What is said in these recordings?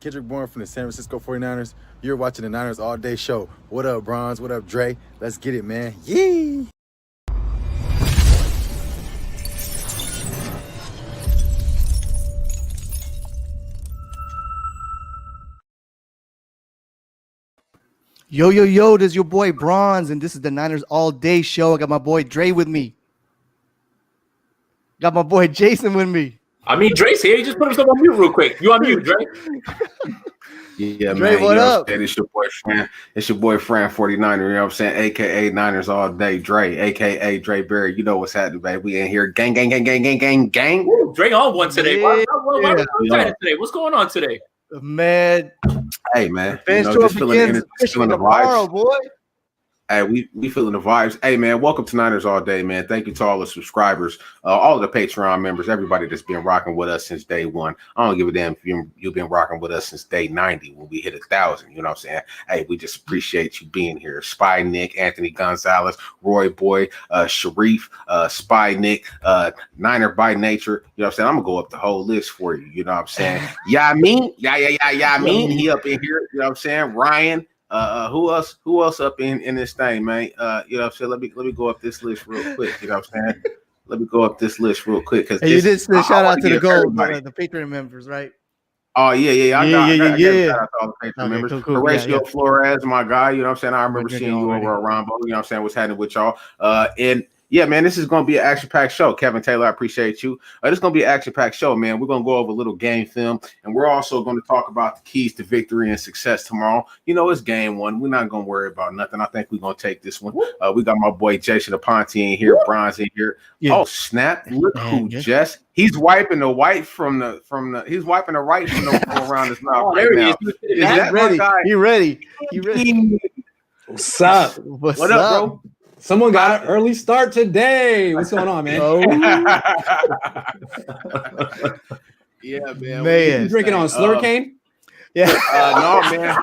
Kendrick Bourne from the San Francisco 49ers. You're watching the Niners All Day Show. What up, Bronze? What up, Dre? Let's get it, man. Yee! Yo, this is your boy Bronze, and this is the Niners All Day Show. I got my boy Dre with me. Got my boy Jason with me. I mean, Dre's here. He just put himself on mute real quick. You on mute, Dre? Yeah, Dre, man. what up? It's your boy Fran. It's your boy Fran 49er. You know what I'm saying? AKA Niners All Day. Dre, AKA Dre Berry. You know what's happening, baby. We in here. Gang. Ooh, Dre on one today. Why Yeah. today? What's going on today? Man, Hey, man. fan show Just feeling the tomorrow, vibes. boy. Hey, we feeling the vibes. Hey, man, welcome to Niners All Day, man. Thank you to all the subscribers, all of the Patreon members, everybody that's been rocking with us since day one. I don't give a damn if you've been rocking with us since day 90 when we hit 1,000. You know what I'm saying? Hey, we just appreciate you being here. Spy Nick, Anthony Gonzalez, Roy Boy, Sharif, Spy Nick, Niner by Nature. You know what I'm saying? I'm going to go up the whole list for you. You know what I'm saying? Yamin. Yamin. He up in here. You know what I'm saying? Ryan. Who else up in this thing, man? You know what I'm saying? Let me go up this list real quick. You know what I'm saying? Let me go up this list real quick because you did shout out to the gold, the Patreon members, right? Oh yeah. I got shout out to all the Patreon Okay, members. cool. Horatio Flores, my guy. You know what I'm saying? I remember We're seeing you already. over at Rombo. You know what I'm saying? What's happening with y'all? And yeah, man, this is going to be an action-packed show. Kevin Taylor, I appreciate you. This is going to be an action-packed show, man. We're going to go over a little game film, and we're also going to talk about the keys to victory and success tomorrow. You know, it's game one. We're not going to worry about nothing. I think we're going to take this one. We got my boy Jason Aponte in here, Bronze in here. Yeah. Oh, snap. Look who Jess. He's wiping the white from the he's wiping the right from around his mouth right now. Is that ready? He ready. What's up? What up, bro? Someone got an early start today. What's going on, man? Yeah, man. You drinking on Slurricane? Yeah. No, man.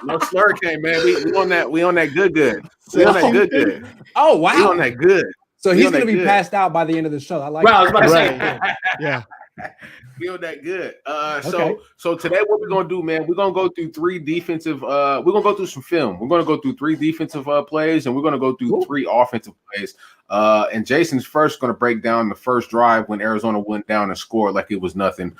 No Slurricane, man. We on that good. We on that good. Oh, wow. We on that good. So he's going to be passed out by the end of the show. I like Well, I was about to say. Yeah. Feel that good. Okay. So today what we're gonna do, man, we're gonna go through three defensive we're gonna go through some film. We're gonna go through three defensive plays, and we're gonna go through three offensive plays. And Jason's first gonna break down the first drive when Arizona went down and scored like it was nothing.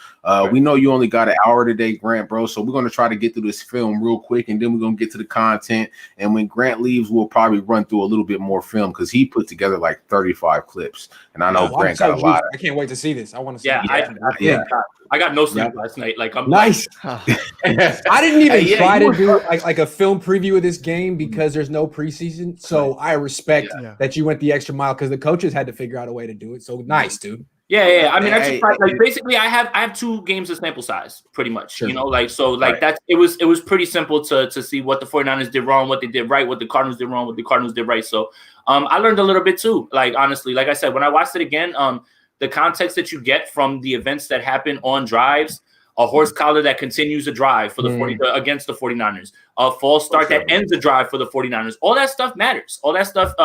We know you only got an hour today, Grant, bro. So we're gonna try to get through this film real quick, and then we're gonna get to the content. And when Grant leaves, we'll probably run through a little bit more film because he put together like 35 clips. And I know Grant got a lot. I can't wait to see this. I want to see it. I got no sleep last night. Like I'm nice. I didn't even try to do like a film preview of this game because there's no preseason. So I respect that you went the extra mile because the coaches had to figure out a way to do it. So nice, dude. Yeah. I mean, basically, I have 2 games of sample size, pretty much. Sure. You know, that's it was pretty simple to see what the 49ers did wrong, what they did right, what the Cardinals did wrong, what the Cardinals did right. So I learned a little bit too. Like honestly, like I said, when I watched it again, the context that you get from the events that happen on drives, a horse collar that continues a drive for the against the 49ers, a false start that ends a drive for the 49ers. All that stuff matters. All that stuff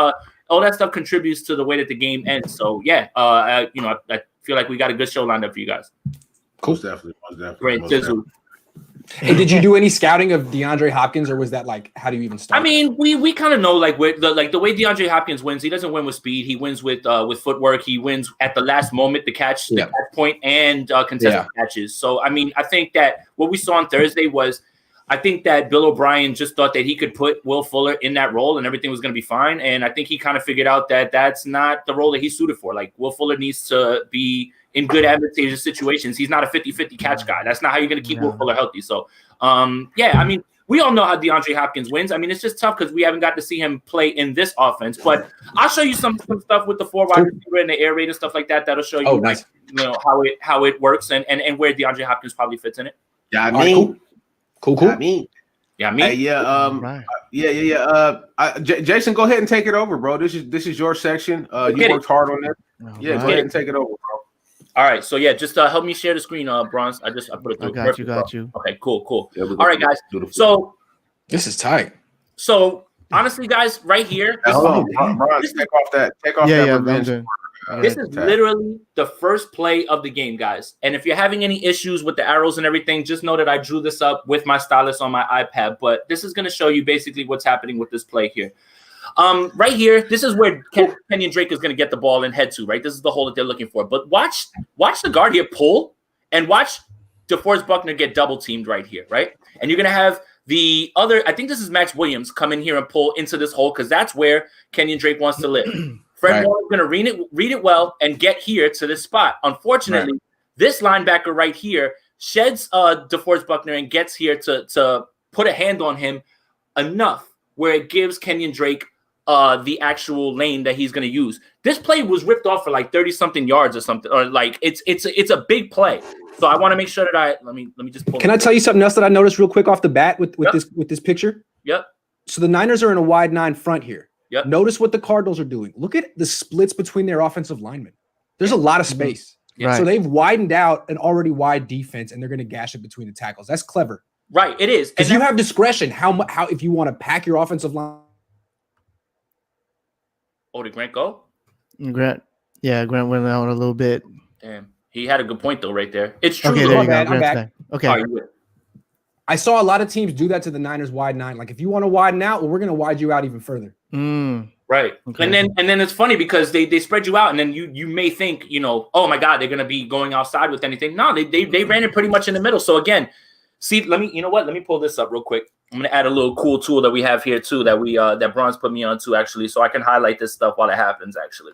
contributes to the way that the game ends. So I feel like we got a good show lined up for you guys. Cool. Most definitely. Great. Hey, did you do any scouting of DeAndre Hopkins, or was that like how do you even start? I mean, we kind of know like the way DeAndre Hopkins wins. He doesn't win with speed. He wins with footwork. He wins at the last moment, the catch point, and contested catches. So I mean, I think that what we saw on Thursday was, I think that Bill O'Brien just thought that he could put Will Fuller in that role and everything was going to be fine. And I think he kind of figured out that that's not the role that he's suited for. Like Will Fuller needs to be in good advantageous situations. He's not a 50-50 catch guy. That's not how you're going to keep Will Fuller healthy. So, I mean, we all know how DeAndre Hopkins wins. I mean, it's just tough because we haven't got to see him play in this offense. But I'll show you some stuff with the 4 wide receiver and the air raid and stuff like that. That'll show you, nice. how it works and where DeAndre Hopkins probably fits in it. Yeah, I mean, cool. Jason, go ahead and take it over, bro. This is your section. You worked hard on this. Go ahead and take it over, bro. All right, so just help me share the screen, Bronze. I put it through. Got you. Okay, cool. Yeah, all right, guys. Beautiful. So this is tight. So honestly, guys, right here. Bronze, take off that revenge. This is literally the first play of the game, guys. And if you're having any issues with the arrows and everything, just know that I drew this up with my stylus on my iPad. But this is going to show you basically what's happening with this play here. Right here, this is where Kenyan Drake is going to get the ball and head to, right? This is the hole that they're looking for. But watch the guard here pull, and watch DeForest Buckner get double teamed right here, right? And you're going to have the other, I think this is Max Williams, come in here and pull into this hole because that's where Kenyan Drake wants to live. Fred Warner's going to read it well and get here to this spot. Unfortunately, this linebacker right here sheds DeForest Buckner and gets here to put a hand on him enough where it gives Kenyan Drake the actual lane that he's going to use. This play was ripped off for like 30-something yards or something, or like it's a big play. So I want to make sure that let me just pull. Can I tell you something else that I noticed real quick off the bat with this picture? Yep. So the Niners are in a wide 9 front here. Yep. Notice what the Cardinals are doing. Look at the splits between their offensive linemen. There's a lot of space. Right. So they've widened out an already wide defense, and they're going to gash it between the tackles. That's clever. Right, it is. Because you have discretion how if you want to pack your offensive line. Oh, did Grant go? Grant went out a little bit. Damn. He had a good point, though, right there. It's true. Okay, there you go. I'm back. Okay. Right, I saw a lot of teams do that to the Niners wide 9. Like, if you want to widen out, well, we're going to wide you out even further. Right. Okay. And then it's funny because they spread you out, and then you may think, oh my God, they're gonna be going outside with anything. No, they ran it pretty much in the middle. So again, see, let me pull this up real quick. I'm gonna add a little cool tool that we have here too that that Bronze put me on too, actually, so I can highlight this stuff while it happens, actually.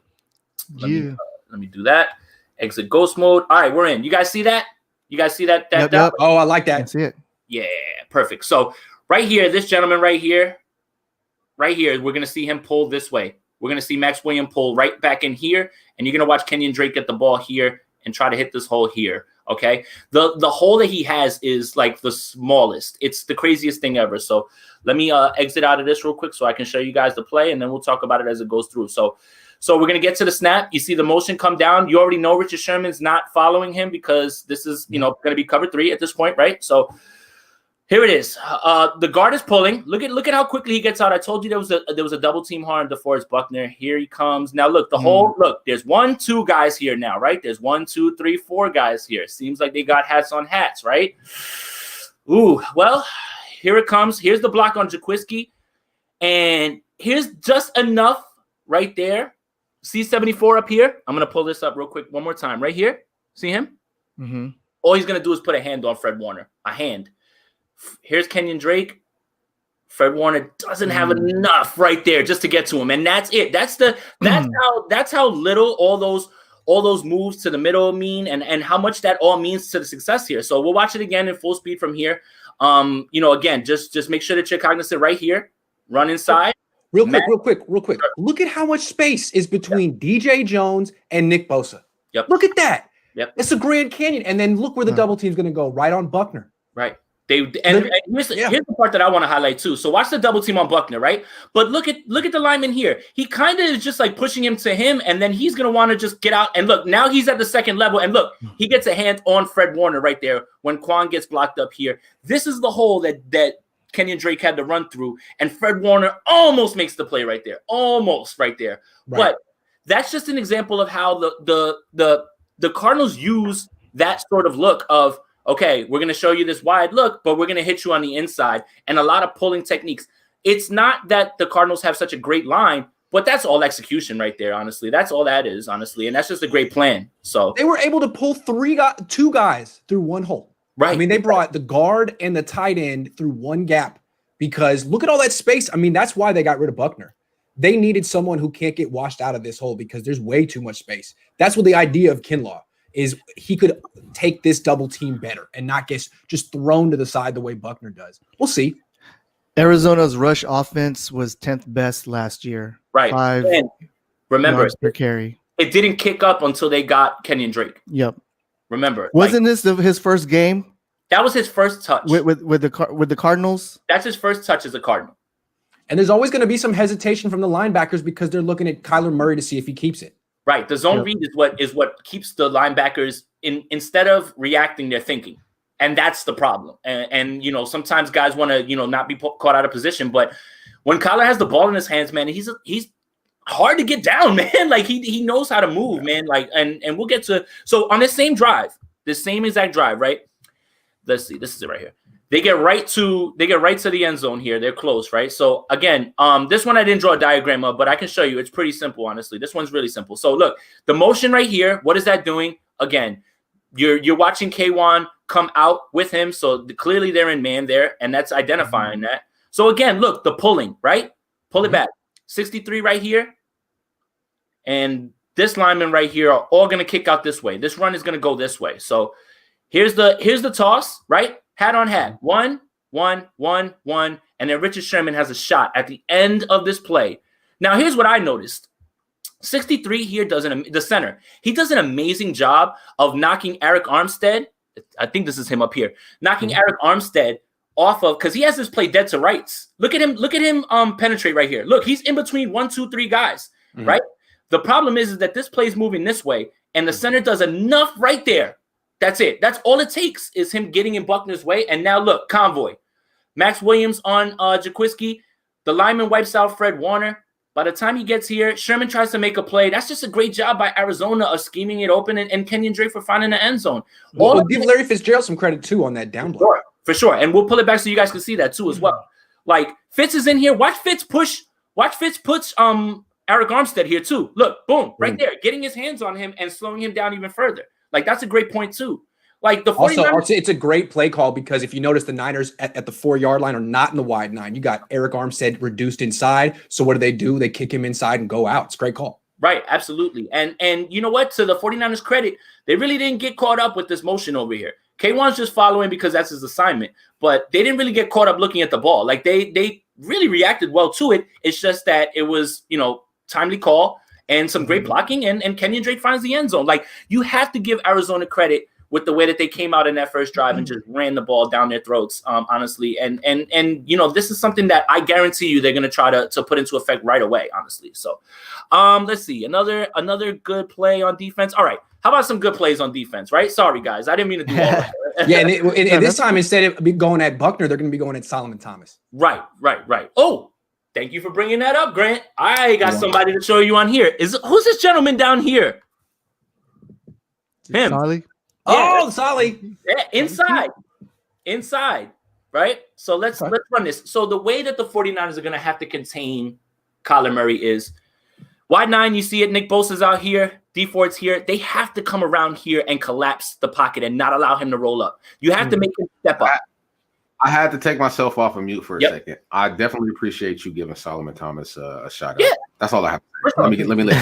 Let me do that. Exit ghost mode. All right, we're in. You guys see that? You guys see that? Yep. Oh, I like that. I see it. Yeah, perfect. So right here, this gentleman right here, we're going to see him pull this way. We're going to see Max Williams pull right back in here, and you're going to watch Kenyan Drake get the ball here and try to hit this hole here, okay? The hole that he has is like the smallest. It's the craziest thing ever. So let me exit out of this real quick so I can show you guys the play, and then we'll talk about it as it goes through. So we're going to get to the snap. You see the motion come down. You already know Richard Sherman's not following him because this is, going to be cover 3 at this point, right? So here it is. The guard is pulling. Look at how quickly he gets out. I told you there was a double team hard on DeForest Buckner. Here he comes. Now look, there's 1, 2 guys here now, right? There's 1, 2, 3, 4 guys here. Seems like they got hats on hats, right? Ooh, well, here it comes. Here's the block on Jaquiski. And here's just enough right there. See 74 up here? I'm going to pull this up real quick one more time. Right here. See him? Mm-hmm. All he's going to do is put a hand on Fred Warner. A hand. Here's Kenyan Drake. Fred Warner doesn't have enough right there just to get to him, and that's it. That's how little all those moves to the middle mean, and how much that all means to the success here. So we'll watch it again in full speed from here. Again, just make sure that you're cognizant right here. Run inside. Real quick. Look at how much space is between DJ Jones and Nick Bosa. Yep. Look at that. Yep. It's a Grand Canyon, and then look where the double team's going to go, right on Buckner. Right. Here's the part that I want to highlight too. So watch the double team on Buckner, right? But look at the lineman here. He kind of is just like pushing him to him, and then he's gonna want to just get out. And look, now he's at the second level, and look, he gets a hand on Fred Warner right there when Kwan gets blocked up here. This is the hole that Kenyan Drake had to run through, and Fred Warner almost makes the play right there, Right. But that's just an example of how the Cardinals use that sort of look of, okay, we're going to show you this wide look, but we're going to hit you on the inside, and a lot of pulling techniques. It's not that the Cardinals have such a great line, but that's all execution right there, honestly. That's all that is, honestly, and that's just a great plan. So they were able to pull 2 guys through one hole. Right. I mean, they brought the guard and the tight end through one gap because look at all that space. I mean, that's why they got rid of Buckner. They needed someone who can't get washed out of this hole because there's way too much space. That's what the idea of Kinlaw is. He could take this double team better and not get just thrown to the side the way Buckner does. We'll see. Arizona's rush offense was 10th best last year. Right. 5 and remember, yards per carry. It didn't kick up until they got Kenyan Drake. Yep. Remember. Wasn't this his first game? That was his first touch. With the Cardinals? That's his first touch as a Cardinal. And there's always going to be some hesitation from the linebackers because they're looking at Kyler Murray to see if he keeps it. Right. The zone read is what keeps the linebackers instead of reacting, they're thinking. And that's the problem. And sometimes guys want to, not be caught out of position. But when Kyler has the ball in his hands, man, he's hard to get down, man. Like he knows how to move, man. Like and we'll get to so on this same drive, this same exact drive, right? Let's see. This is it right here. They get right to the end zone here. They're close, right? So again, this one I didn't draw a diagram of, but I can show you. It's pretty simple, honestly. This one's really simple. So look, the motion right here. What is that doing? Again, you're watching Kwan come out with him. So clearly they're in man there, and that's identifying that. So again, look, the pulling, right? Pull it back. 63 right here, and this lineman right here are all going to kick out this way. This run is going to go this way. So here's the toss, right? Hat on hat. 1, 1, 1, 1. And then Richard Sherman has a shot at the end of this play. Now, here's what I noticed. 63 here the center. He does an amazing job of knocking Eric Armstead. I think this is him up here. Knocking Eric Armstead off of, because he has this play dead to rights. Look at him penetrate right here. Look, he's in between 1, 2, 3 guys, right? The problem is that this play is moving this way, and the center does enough right there. That's it. That's all it takes is him getting in Buckner's way. And now look, convoy. Max Williams on Jaquiski. The lineman wipes out Fred Warner. By the time he gets here, Sherman tries to make a play. That's just a great job by Arizona of scheming it open and Kenyan Drake for finding the end zone. We'll give Larry Fitzgerald some credit too on that down block. For sure. And we'll pull it back so you guys can see that too as well. Like Fitz is in here. Watch Fitz push Eric Armstead here too. Look, boom, right there, getting his hands on him and slowing him down even further. Like that's a great point too. Like the 49ers, also, it's a great play call because if you notice, the Niners at the 4-yard line are not in the wide 9. You got Eric Armstead reduced inside. So what do? They kick him inside and go out. It's a great call. Right, absolutely. And you know what? To the 49ers credit, they really didn't get caught up with this motion over here. Kwan's just following because that's his assignment, but they didn't really get caught up looking at the ball. Like they really reacted well to it. It's just that it was, timely call and some great blocking, and Kenyan Drake finds the end zone. Like you have to give Arizona credit with the way that they came out in that first drive and just ran the ball down their throats, honestly. And this is something that I guarantee you they're going to try to put into effect right away, honestly. So let's see. Another good play on defense. All right. How about some good plays on defense, right? Sorry, guys. I didn't mean to do all that. Yeah, and this time, instead of going at Buckner, they're going to be going at Solomon Thomas. Right. Oh, thank you for bringing that up, Grant. I got somebody to show you on here. Who's this gentleman down here? Him. Solly? Oh, Solly. Yeah, inside, right? So let's run this. So the way that the 49ers are going to have to contain Kyler Murray is wide 9, you see it, Nick Bosa's out here, D Ford's here. They have to come around here and collapse the pocket and not allow him to roll up. You have to make him step up. I had to take myself off of mute for a second. I definitely appreciate you giving Solomon Thomas a shout out. That's all I have to say. Let me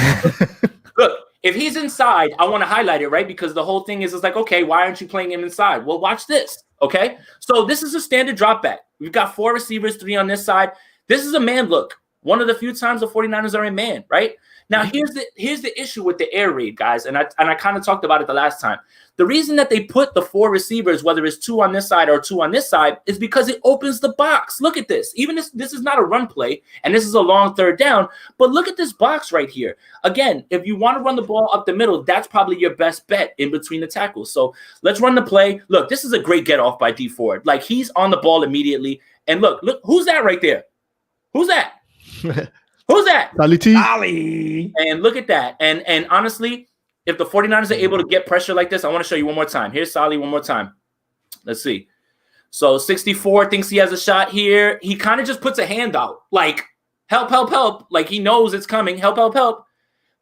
Look, if he's inside, I want to highlight it, right? Because the whole thing is like, okay, why aren't you playing him inside? Well, watch this, okay? So this is a standard drop back. We've got 4 receivers, 3 on this side. This is a man look. One of the few times the 49ers are in man, right? Now, here's the issue with the air raid, guys, and I kind of talked about it the last time. The reason that they put the 4 receivers, whether it's 2 on this side or 2 on this side, is because it opens the box. Look at this. Even this is not a run play, and this is a long third down, but look at this box right here. Again, if you want to run the ball up the middle, that's probably your best bet in between the tackles. So let's run the play. Look, this is a great get off by D Ford. Like he's on the ball immediately. And look, who's that right there? Who's that? Who's that? Ali. And look at that. And honestly, if the 49ers are able to get pressure like this, I want to show you one more time. Here's Sally one more time. Let's see. So 64 thinks he has a shot here. He kind of just puts a hand out like, help, help, help. Like he knows it's coming. Help, help, help.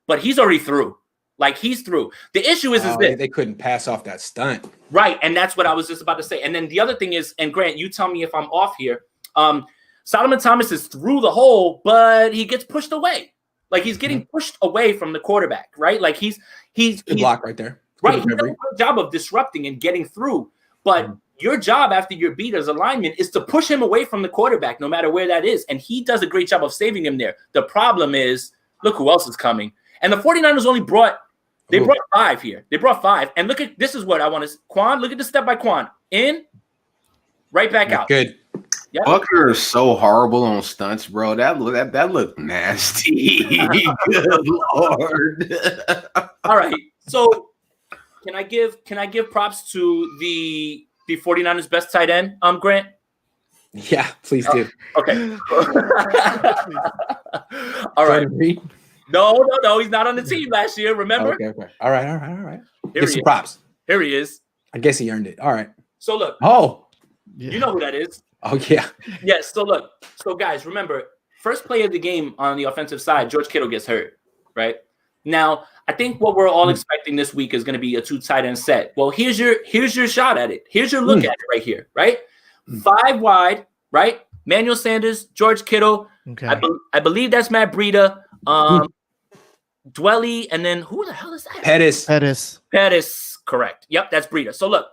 But he's already through. Like he's through. The issue is this. They couldn't pass off that stunt. Right. And that's what I was just about to say. And then the other thing is, and Grant, you tell me if I'm off here. Solomon Thomas is through the hole, but he gets pushed away. Like he's getting pushed away from the quarterback, right? Like he's block right there. Right. He does a good job of disrupting and getting through. But your job after you're beat as a lineman is to push him away from the quarterback, no matter where that is. And he does a great job of saving him there. The problem is, look who else is coming. And the 49ers only brought 5 here. They brought 5. And look at this is what I want to Kwan. Look at the step by Kwan. In, right back out. Good. Yep. Buckner is so horrible on stunts, bro. That looked nasty. Good Lord. All right. So can I give props to the 49ers best tight end, Grant? Yeah, please do. Okay. All right. No. He's not on the team last year. Remember? Okay. All right. Here Give he some is. props. Here he is. I guess he earned it. All right. So look, Oh, you know who that is. oh yeah. Yes. So look. So guys, remember, first play of the game on the offensive side, George Kittle gets hurt. Right now, I think what we're all expecting this week is going to be a 2 tight end set. Well, here's your shot at it. Here's your look at it right here. Right, 5 wide. Right, Manuel Sanders, George Kittle. Okay. I believe that's Matt Breida, Dwelly, and then who the hell is that? Pettis. Correct. Yep, that's Breida. So look,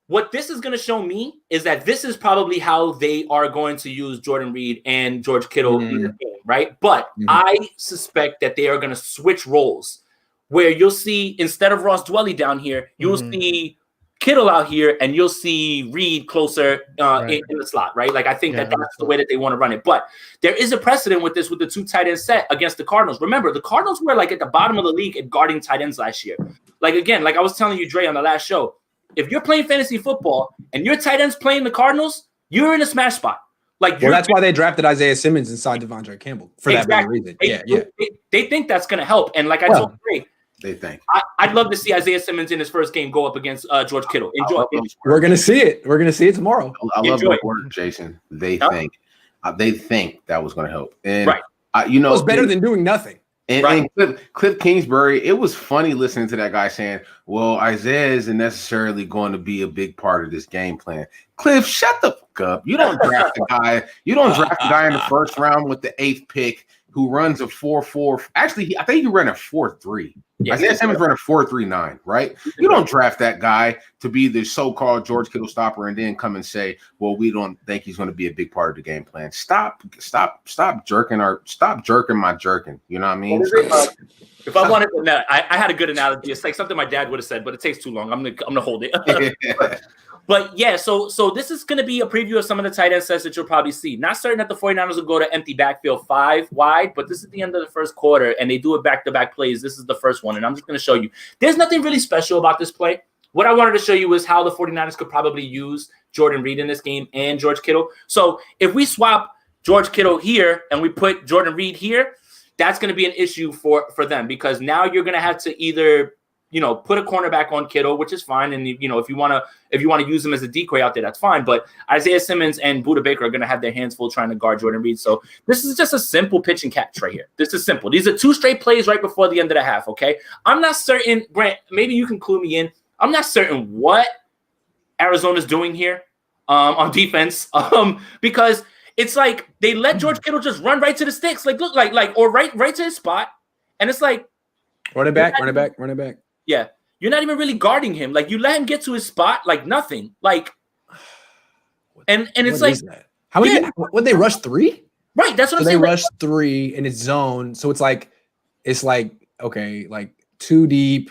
what this is going to show me is that this is probably how they are going to use Jordan Reed and George Kittle in the game, right? But I suspect that they are going to switch roles, where you'll see, instead of Ross Dwelly down here, you'll see Kittle out here, and you'll see Reed closer in the slot, right? Like, I think that's the way that they want to run it. But there is a precedent with this, with the 2 tight end set against the Cardinals. Remember, the Cardinals were like at the bottom of the league at guarding tight ends last year. Like, again, like I was telling you, Dre, on the last show, if you're playing fantasy football and your tight end's playing the Cardinals, you're in a smash spot. Like, that's why they drafted Isaiah Simmons inside Devondre Campbell for that very reason. They think that's going to help. And like I told Trey, they think I'd love to see Isaiah Simmons in his first game go up against George Kittle. Enjoy. We're gonna see it. We're gonna see it tomorrow. I love the word, Jason. They think that was going to help. And it was better than doing nothing. And Cliff Kingsbury, it was funny listening to that guy saying, well, Isaiah isn't necessarily going to be a big part of this game plan. Cliff, shut the fuck up. You don't draft a guy. You don't draft a guy in the first round with the 8th pick who runs a 4.4. Actually, I think he ran a 4.3. Isaiah Simmons ran a 4.39, right? You don't draft that guy to be the so-called George Kittle stopper and then come and say, well, we don't think he's going to be a big part of the game plan. Stop jerking my jerkin. You know what I mean? If I wanted to, I had a good analogy. It's like something my dad would have said, but it takes too long. I'm gonna hold it. But yeah, so this is going to be a preview of some of the tight end sets that you'll probably see. Not certain that the 49ers will go to empty backfield 5 wide, but this is the end of the first quarter, and they do it back-to-back plays. This is the first one, and I'm just going to show you. There's nothing really special about this play. What I wanted to show you is how the 49ers could probably use Jordan Reed in this game and George Kittle. So if we swap George Kittle here and we put Jordan Reed here, that's going to be an issue for them, because now you're going to have to either – put a cornerback on Kittle, which is fine. And, if you want to use him as a decoy out there, that's fine. But Isaiah Simmons and Budda Baker are going to have their hands full trying to guard Jordan Reed. So this is just a simple pitch and catch right here. This is simple. These are 2 straight plays right before the end of the half, okay? I'm not certain, Brent, maybe you can clue me in. I'm not certain what Arizona's doing here on defense because it's like they let George Kittle just run right to the sticks, like look like or right to his spot. And it's like run it back. Yeah, you're not even really guarding him. Like, you let him get to his spot, like nothing. Like, and it's like, how many? Would they rush 3? Right, that's what I'm saying. They rush 3 in its zone, so it's like okay, like 2 deep.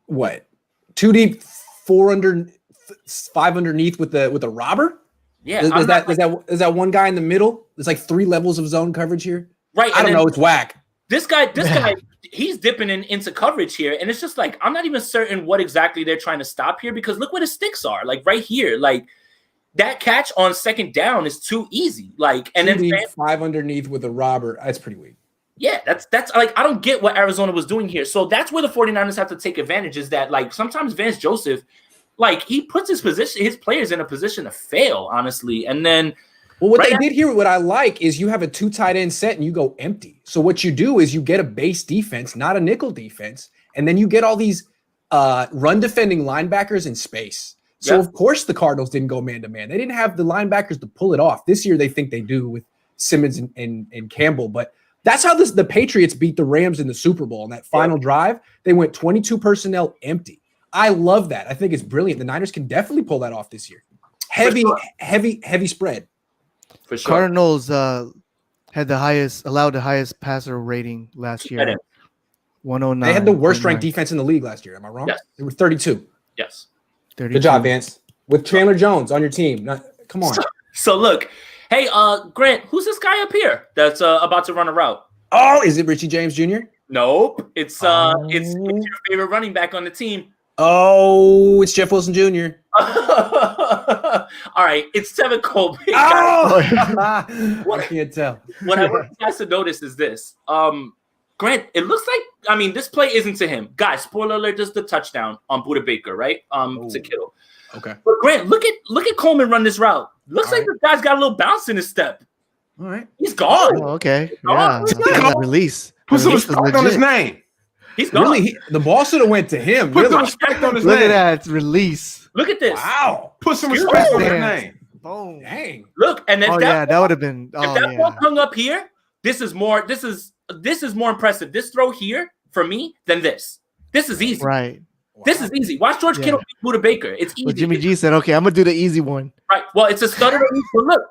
What? 2 deep, 4 under, 5 underneath with the robber. Yeah, is that one guy in the middle? There's like 3 levels of zone coverage here. Right, I don't know. It's whack. This guy, he's dipping into coverage here, and it's just like I'm not even certain what exactly they're trying to stop here, because look where the sticks are, like right here, like that catch on second down is too easy, like, and then 5 underneath with a robber. That's pretty weak. Yeah, that's like I don't get what Arizona was doing here. So that's where the 49ers have to take advantage, is that like sometimes Vance Joseph, like he puts his players in a position to fail, honestly, and then. Well, what they did here, what I like, is you have a 2 tight end set and you go empty. So what you do is you get a base defense, not a nickel defense, and then you get all these run defending linebackers in space. So of course the Cardinals didn't go man to man. They didn't have the linebackers to pull it off. This year they think they do with Simmons and Campbell, but that's how the Patriots beat the Rams in the Super Bowl. On that final drive, they went 22 personnel empty. I love that. I think it's brilliant. The Niners can definitely pull that off this year. Heavy spread. For sure. Cardinals allowed the highest passer rating last year. 109. They had the worst ranked defense in the league last year. Am I wrong? Yes. They were 32. Yes. 32. Good job, Vance. With Chandler Jones on your team. Come on. So look, hey, Grant, who's this guy up here that's about to run a route? Oh, is it Richie James Jr.? Nope. It's your favorite running back on the team, Oh, it's Jeff Wilson Jr. All right, it's Tevin Coleman. Oh, I can't tell. What I want you guys to notice is this. Grant, it looks like, I mean, this play isn't to him. Guys, spoiler alert, this is the touchdown on Budda Baker, right? To Kittle. Okay. But Grant, look at Coleman run this route. Looks like this guy's got a little bounce in his step. All right. He's gone. Oh, okay. gone. Yeah. Release. Put some Release is respect on his legit. name. He's gone. Really, the ball should have went to him. Put Really. some respect on his Look name. at that. Release. Look at this. Wow. Put some respect on his Damn. name. Boom. Dang. Look, and if Oh, yeah. That would have been. if Oh, that yeah. ball hung up here, this is more impressive. This throw here for me than this. This is easy. Right. This is easy. Watch George Yeah. Kittle beat Budda Baker. It's easy. Well, Jimmy G said, okay, I'm going to do the easy one. Right. Well, it's a stutter.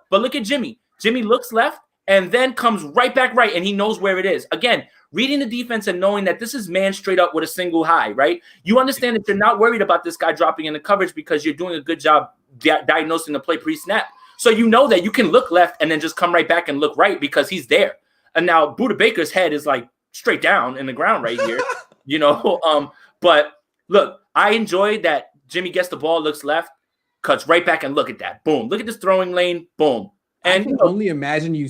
But look at Jimmy. Jimmy looks left and then comes right back right, and he knows where it is. Again, reading the defense and knowing that this is man straight up with a single high, right? You understand that you're not worried about this guy dropping in the coverage because you're doing a good job diagnosing the play pre-snap. So you know that you can look left and then just come right back and look right because he's there. And now Budda Baker's head is like straight down in the ground right here, But look, I enjoy that Jimmy gets the ball, looks left, cuts right back, and look at that. Boom. Look at this throwing lane. Boom. I And can only imagine you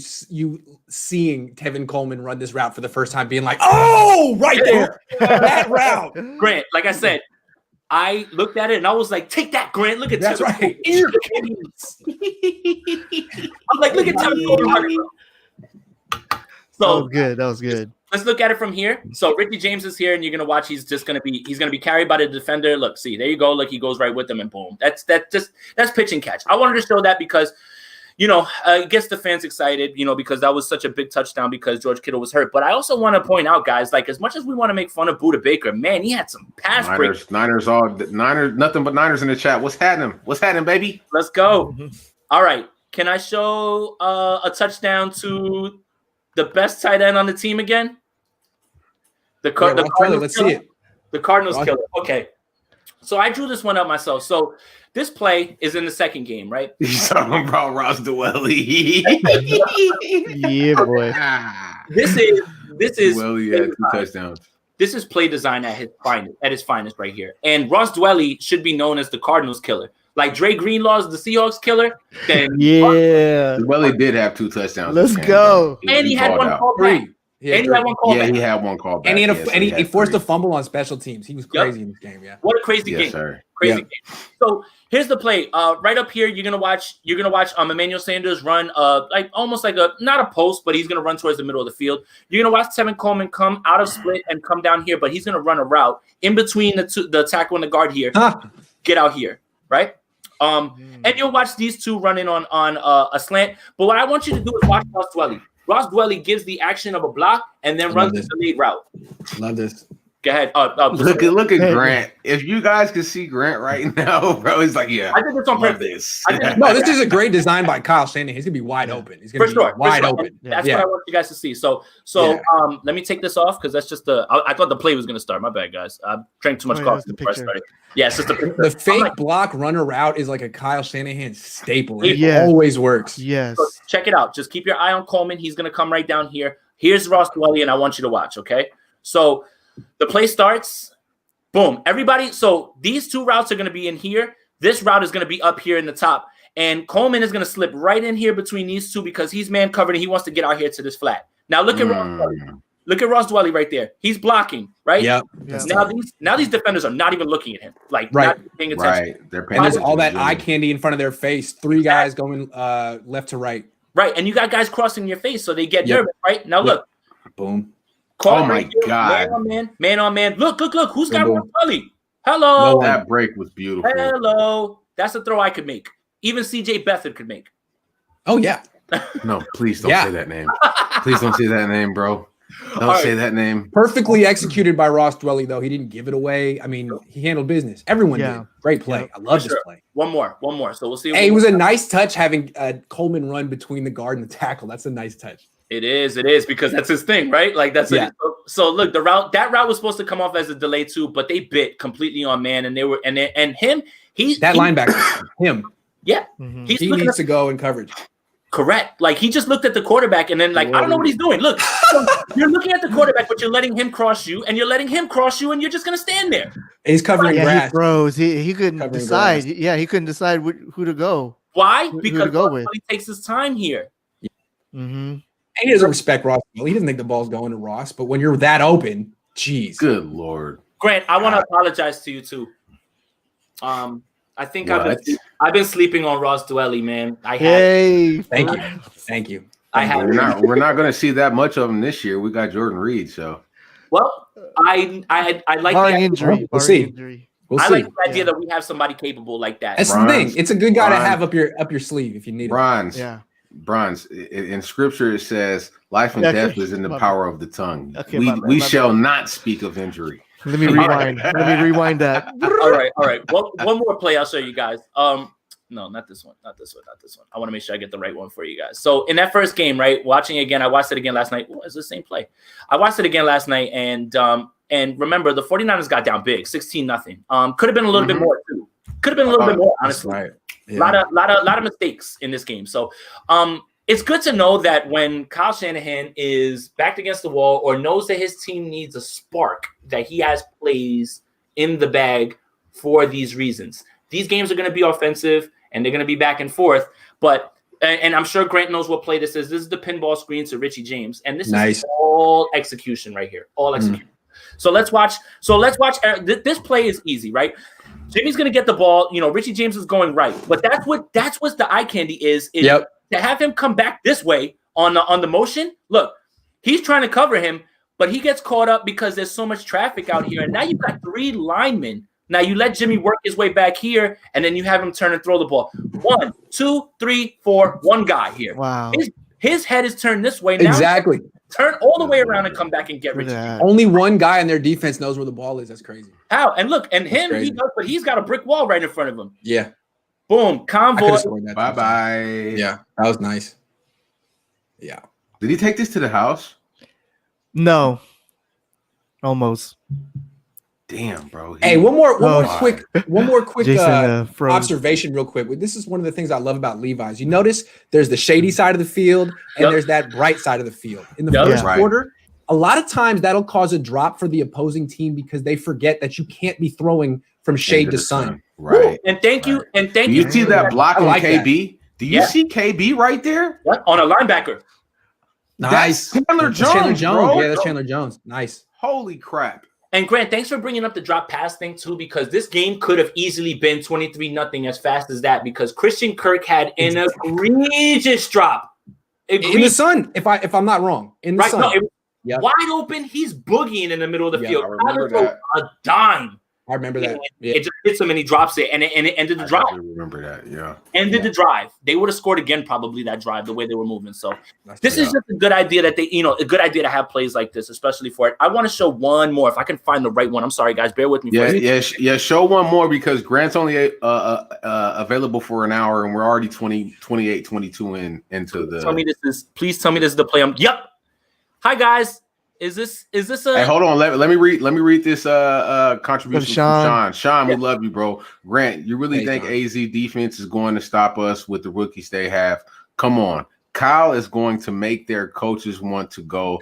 seeing Tevin Coleman run this route for the first time, being like, "Oh, right there, that route." Grant, like I said, I looked at it and I was like, "Take that, Grant! Look at That's Tevin right. Coleman." I'm like, "Look at Tevin Coleman running." That So was good. That was good. let's look at it from here. So Ricky James is here, and you're gonna watch. He's gonna be carried by the defender. Look, see, there you go. Look, he goes right with them, and boom. That's pitch and catch. I wanted to show that because, it gets the fans excited, because that was such a big touchdown because George Kittle was hurt. But I also want to point out, guys, like as much as we want to make fun of Budda Baker, man, he had some pass breaks. Niners, nothing but Niners in the chat. What's happening? What's happening, baby? Let's go. All right. Can I show a touchdown to the best tight end on the team again? The Cardinals. Let's see it. The Cardinals killer. Okay. So I drew this one up myself. So this play is in the second game, right? He's talking about Ross Dwelly. Yeah, boy. This is Dwelly had 2 touchdowns. This is play design at his finest right here. And Ross Dwelly should be known as the Cardinals killer. Like Dre Greenlaw is the Seahawks killer. Then Yeah. Dwelly did have 2 touchdowns. Let's this game, go. bro. and he had one call back. Yeah, And he had one call Yeah, back. he had one call back. and he had Yeah, so and he had forced 3. a fumble on special teams. He was crazy in this game. Yeah. What a crazy Yes, game. sir. Crazy game. So here's the play. Right up here, you're gonna watch Emmanuel Sanders run like almost like not a post, but he's gonna run towards the middle of the field. You're gonna watch Tevin Coleman come out of split and come down here, but he's gonna run a route in between the tackle and the guard here. Get out here, right? And you'll watch these two running on a slant. But what I want you to do is watch Ross Dwelly. Ross Dwelly gives the action of a block and then runs the lead route. Love this. Go ahead. Look at Grant. If you guys can see Grant right now, bro, he's like, yeah. I did this on love purpose. this. No, this is a great design by Kyle Shanahan. He's gonna be wide open. He's gonna For be sure, wide open. That's what I want you guys to see. So let me take this off because that's just I thought the play was gonna start. My bad, guys. I drank too much coffee before I started. Yeah, it's just The fake block runner route is like a Kyle Shanahan staple. It Yeah. always works. Yes. So check it out. Just keep your eye on Coleman. He's gonna come right down here. Here's Ross Dwelly, and I want you to watch. Okay, so the play starts. Boom. Everybody. So these two routes are going to be in here. This route is going to be up here in the top. And Coleman is going to slip right in here between these two because he's man covered and he wants to get out here to this flat. Now look at Ross Dwelly. Look at Ross Dwelly right there. He's blocking, right? Yep. Now these defenders are not even looking at him. Like not paying attention. Right. They're paying And there's attention all that to eye Jimmy. candy in front of their face. 3 guys going left to right. Right. And you got guys crossing your face, so they get nervous, right? Now look. Boom. Call Oh my right here, God. Man on man. Look. Who's got Boom, Ross boom. Dwelly? Hello. No. That break was beautiful. Hello. That's a throw I could make. Even CJ Beathard could make. Oh yeah. No, please don't Yeah. say that name. Please don't say that name, bro. Don't All right. say that name. Perfectly executed by Ross Dwelly, though. He didn't give it away. I mean, he handled business. Everyone Yeah. did. Great play. Yeah. I love For this sure. play. One more. So we'll see. Hey, it was a nice touch having Coleman run between the guard and the tackle. That's a nice touch. It is because that's his thing, right? Like that's so look, that route was supposed to come off as a delay too, but they bit completely on man, and they were and Linebacker, him. Yeah, Mhm. he's He looking needs to go in coverage. correct. Like he just looked at the quarterback and then like, I don't know what he's doing. Look, you're looking at the quarterback, but you're letting him cross you and you're letting him cross you and you're just going to stand there. He's covering grass. He froze. He couldn't Covering decide. grass. Yeah, he couldn't decide who to go. Why? Who Because to go with. he takes his time here. Mm-hmm. He doesn't respect Ross. He doesn't think the ball's going to Ross. But when you're that open, geez. Good Lord. Grant, I want to apologize to you too. I think I've been sleeping on Ross Dwelly, man. Thank you. I have. We're not going to see that much of him this year. We got Jordan Reed, so. Well, I like Barring the injury. We'll see. Injury. We'll I see. like the idea that we have somebody capable like that. That's the thing. It's a good guy to have up your sleeve if you need Bronze. it. Yeah. Bronze. In scripture, it says, life and death is in the power of the tongue. Okay, we shall not speak of injury. Let me rewind. Let me rewind that. All right. One more play I'll show you guys. No, not this one. I want to make sure I get the right one for you guys. So in that first game, right, watching it again, I watched it again last night. It's the same play. I watched it again last night, and remember, the 49ers got down big, 16-0. Could have been a little bit more, too. Could have been a little bit more, honestly. Right. Yeah. Lot of mistakes in this game. So it's good to know that when Kyle Shanahan is backed against the wall or knows that his team needs a spark, that he has plays in the bag for these reasons. These games are going to be offensive, and they're going to be back and forth. But and I'm sure Grant knows what play this is. This is the pinball screen to Richie James, and this is all execution right here. All execution. So let's watch. This play is easy, right? Jimmy's going to get the ball. You know, Richie James is going right, but that's what the eye candy is. To have him come back this way on the motion. Look, he's trying to cover him, but he gets caught up because there's so much traffic out here, and now you've got 3 linemen. Now you let Jimmy work his way back here, and then you have him turn and throw the ball. 1, 2, 3, 4. One guy here. Wow. His head is turned this way now. Exactly. Turn all the way around and come back and get Richie. Only one guy in their defense knows where the ball is. That's crazy. How? And look, and him, he does, but he's got a brick wall right in front of him. Yeah. Boom. Convoy. Bye-bye. Yeah, that was nice. Yeah. Did he take this to the house? No. Almost. Damn, bro. Hey, one more quick Jason, observation real quick. This is one of the things I love about Levi's. You notice there's the shady side of the field and there's that bright side of the field. In the first quarter, a lot of times that'll cause a drop for the opposing team because they forget that you can't be throwing from shade to sun. Right. And thank you. Do you see that block on KB? That. Do you see KB right there? What? On a linebacker. Nice. That's Chandler Jones, bro. Yeah, that's Chandler Jones. Nice. Holy crap. And Grant, thanks for bringing up the drop pass thing too, because this game could have easily been 23-0 as fast as that because Christian Kirk had an egregious drop. In the sun, if I'm not wrong. In the sun. No, wide open, he's boogieing in the middle of the field. I remember that. A dime. I remember that. It just hits him and he drops it, and it ended the drive. I remember that, yeah. Ended the drive. They would have scored again probably that drive, the way they were moving. So this is just a good idea that a good idea to have plays like this, especially for it. I want to show one more if I can find the right one. I'm sorry, guys, bear with me. Yeah. Show one more because Grant's only available for an hour, and we're already 28, 22 into the. Please tell me this is the play. Yep. Hi guys. Is this a? Hey, hold on. Let me read this contribution from Sean. Sean, we love you, bro. Grant, you really think AZ defense is going to stop us with the rookies they have? Come on. Kyle is going to make their coaches want to go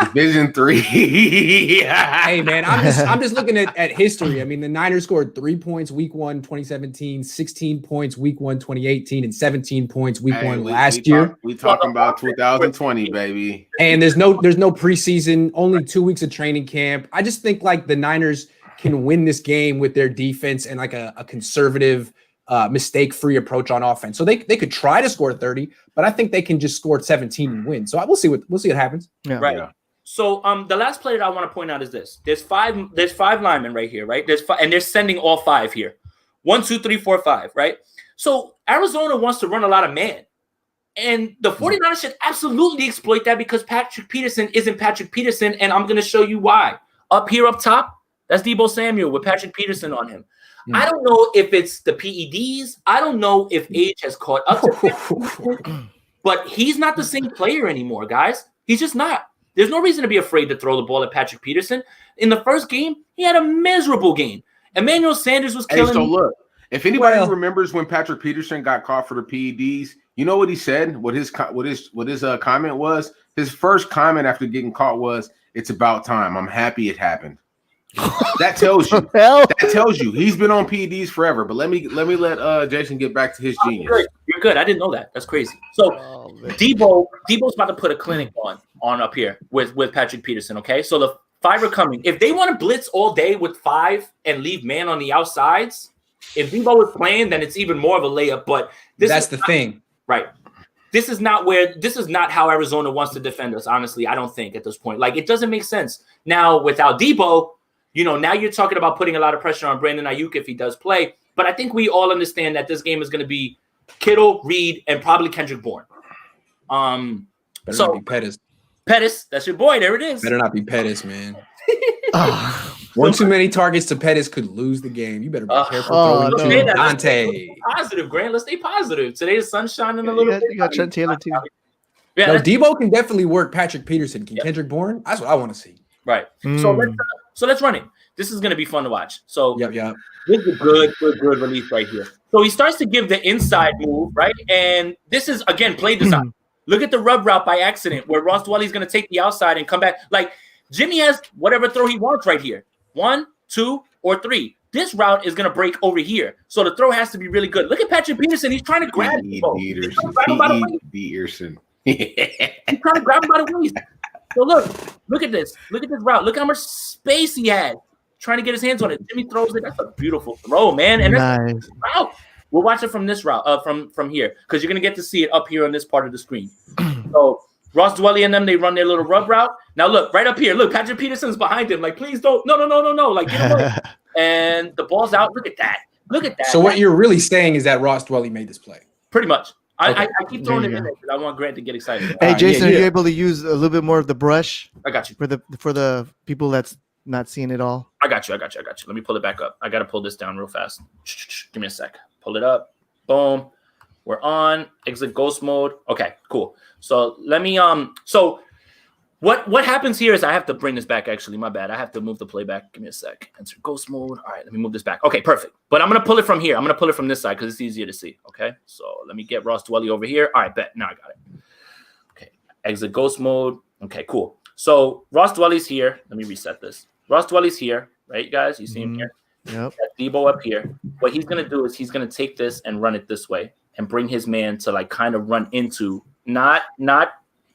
Division 3. Hey man, I'm just looking at history. I mean, the Niners scored 3 points week 1, 2017, 16 points week 1, 2018, and 17 points week 1 last year. We talking about 2020, baby. And there's no preseason, only 2 weeks of training camp. I just think like the Niners can win this game with their defense and like a conservative mistake-free approach on offense. So they could try to score 30, but I think they can just score 17 and win. So we'll see what happens. Yeah. Right. Yeah. So the last play that I want to point out is this. There's five linemen right here, right? And they're sending all 5 here. 1, 2, 3, 4, 5, right? So Arizona wants to run a lot of man. And the 49ers should absolutely exploit that because Patrick Peterson isn't Patrick Peterson, and I'm going to show you why. Up here up top, that's Deeb Samuel with Patrick Peterson on him. I don't know if it's the PEDs. I don't know if age has caught up to him, but he's not the same player anymore, guys. He's just not. There's no reason to be afraid to throw the ball at Patrick Peterson. In the first game, he had a miserable game. Emmanuel Sanders was killing. So look, if anybody remembers when Patrick Peterson got caught for the PEDs, You know what he said? What his comment was? His first comment after getting caught was, "It's about time. I'm happy it happened." That tells you. That tells you he's been on PEDs forever. But let Jason get back to his genius. You're good. I didn't know that. That's crazy. So Deebo's about to put a clinic on up here with Patrick Peterson. Okay, so the 5 are coming. If they want to blitz all day with 5 and leave man on the outsides, if Deebo is playing, then it's even more of a layup. But that's the thing, right? This is not how Arizona wants to defend us. Honestly, I don't think at this point. Like, it doesn't make sense now without Deebo. Now you're talking about putting a lot of pressure on Brandon Ayuk if he does play. But I think we all understand that this game is going to be Kittle, Reed, and probably Kendrick Bourne. Better not be Pettis. Pettis, that's your boy. There it is. Better not be Pettis, man. One too many targets to Pettis could lose the game. You better be careful throwing to Dante. Positive, Grant. Let's stay positive. Today the sun's shining a little bit. You got Trent Taylor too. Yeah, no, Deebo can definitely work Patrick Peterson. Can Kendrick Bourne? That's what I want to see. Right. So let's run it. This is going to be fun to watch. So yep. This is a good release right here. So he starts to give the inside move, right? And this is, again, play design. Look at the rub route by accident where Ross Dwelly's going to take the outside and come back. Like, Jimmy has whatever throw he wants right here. 1, 2, or 3. This route is going to break over here. So the throw has to be really good. Look at Patrick Peterson. He's trying to grab Deebo. Peterson. He's trying to grab him by the waist. So look at this. Look at this route. Look how much space he had trying to get his hands on it. Jimmy throws it. That's a beautiful throw, man. And that's route. We'll watch it from this route, from here, because you're going to get to see it up here on this part of the screen. So Ross Dwelly and them, they run their little rub route. Now look, right up here. Look, Patrick Peterson's behind him. Like, please don't. No. Like, get away. And the ball's out. Look at that. So what you're really saying is that Ross Dwelly made this play? Pretty much. Okay. I keep throwing it in there because I want Grant to get excited. Hey, Jason, are you able to use a little bit more of the brush? I got you. For the people that's not seeing it all. I got you. Let me pull it back up. I got to pull this down real fast. Give me a sec. Pull it up. Boom. We're on exit ghost mode. Okay, cool. So let me so what happens here is I have to bring this back, actually. My bad. I have to move the playback. Give me a sec. Enter ghost mode. All right, let me move this back. Okay, perfect. But I'm going to pull it from here. I'm going to pull it from this side because it's easier to see. Okay, so let me get Ross Dwelly over here. All right, bet. Now I got it. Okay, exit ghost mode. Okay, cool. So Ross Dwelly's here. Let me reset this. Ross Dwelly's here, right, you guys? You see him here? Yep. Deebo up here. What he's going to do is he's going to take this and run it this way and bring his man to like kind of run into not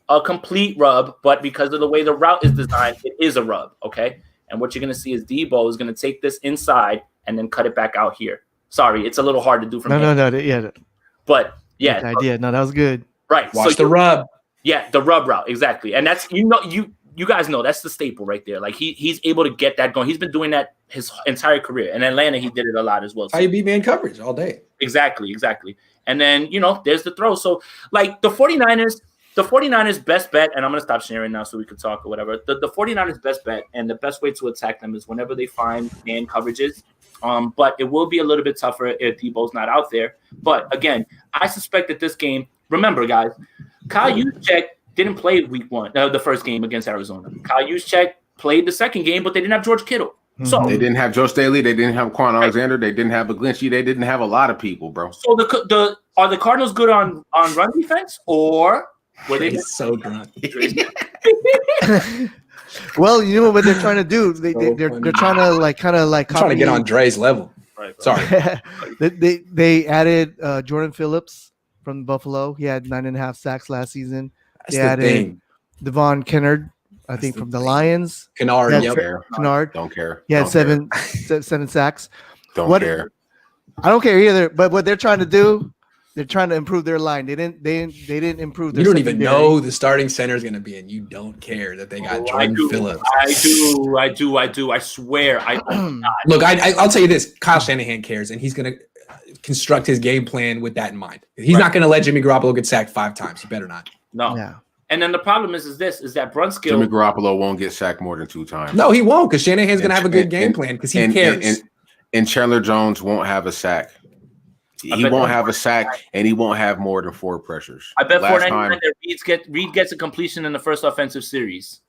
a complete rub, but because of the way the route is designed, it is a rub, okay? And what you're going to see is Deebo is going to take this inside and then cut it back out here. Sorry, it's a little hard to do from here. No, yeah. But, yeah. Good idea. No, that was good. Right. Watch the rub. Yeah, the rub route, exactly. And that's, you guys know that's the staple right there. Like he's able to get that going. He's been doing that his entire career. In Atlanta, he did it a lot as well. How you beat man coverage all day. Exactly. And then, there's the throw. So, like, the 49ers' best bet, and I'm going to stop sharing now so we can talk or whatever. The 49ers' best bet and the best way to attack them is whenever they find man coverages. But it will be a little bit tougher if Deebo's not out there. But, again, I suspect that this game, remember, guys, Kyle Juszczyk didn't play week 1, the first game against Arizona. Kyle Juszczyk played the second game, but they didn't have George Kittle. So they didn't have Joe Staley. They didn't have Kwan Alexander. They didn't have McGlinchey. They didn't have a lot of people, bro. So are the Cardinals good on run defense, or were they so drunk? Well, you know what they're trying to do. They're trying to kind of trying to get on Dre's level. Right. Sorry. they added Jordan Phillips from Buffalo. He had 9.5 sacks last season. That's they added Devon Kennard, I think, from the Lions. Kennard. Kennard. Don't care. He had seven sacks. Don't care. I don't care either. But what they're trying to do, they're trying to improve their line. They didn't improve their. You don't even know who the starting center is going to be, and you don't care that they got Jordan Phillips. I do. I swear. Look, I'll tell you this: Kyle Shanahan cares, and he's going to construct his game plan with that in mind. He's not going to let Jimmy Garoppolo get sacked 5 times. He better not. No. Yeah. And then the problem is that Brunskill. Jimmy Garoppolo won't get sacked more than 2 times. No, he won't, because Shanahan's going to have a good game plan because he cares. And Chandler Jones won't have a sack. He won't have a sack, and he won't have more than 4 pressures. I bet $4.99 that Reed gets a completion in the first offensive series.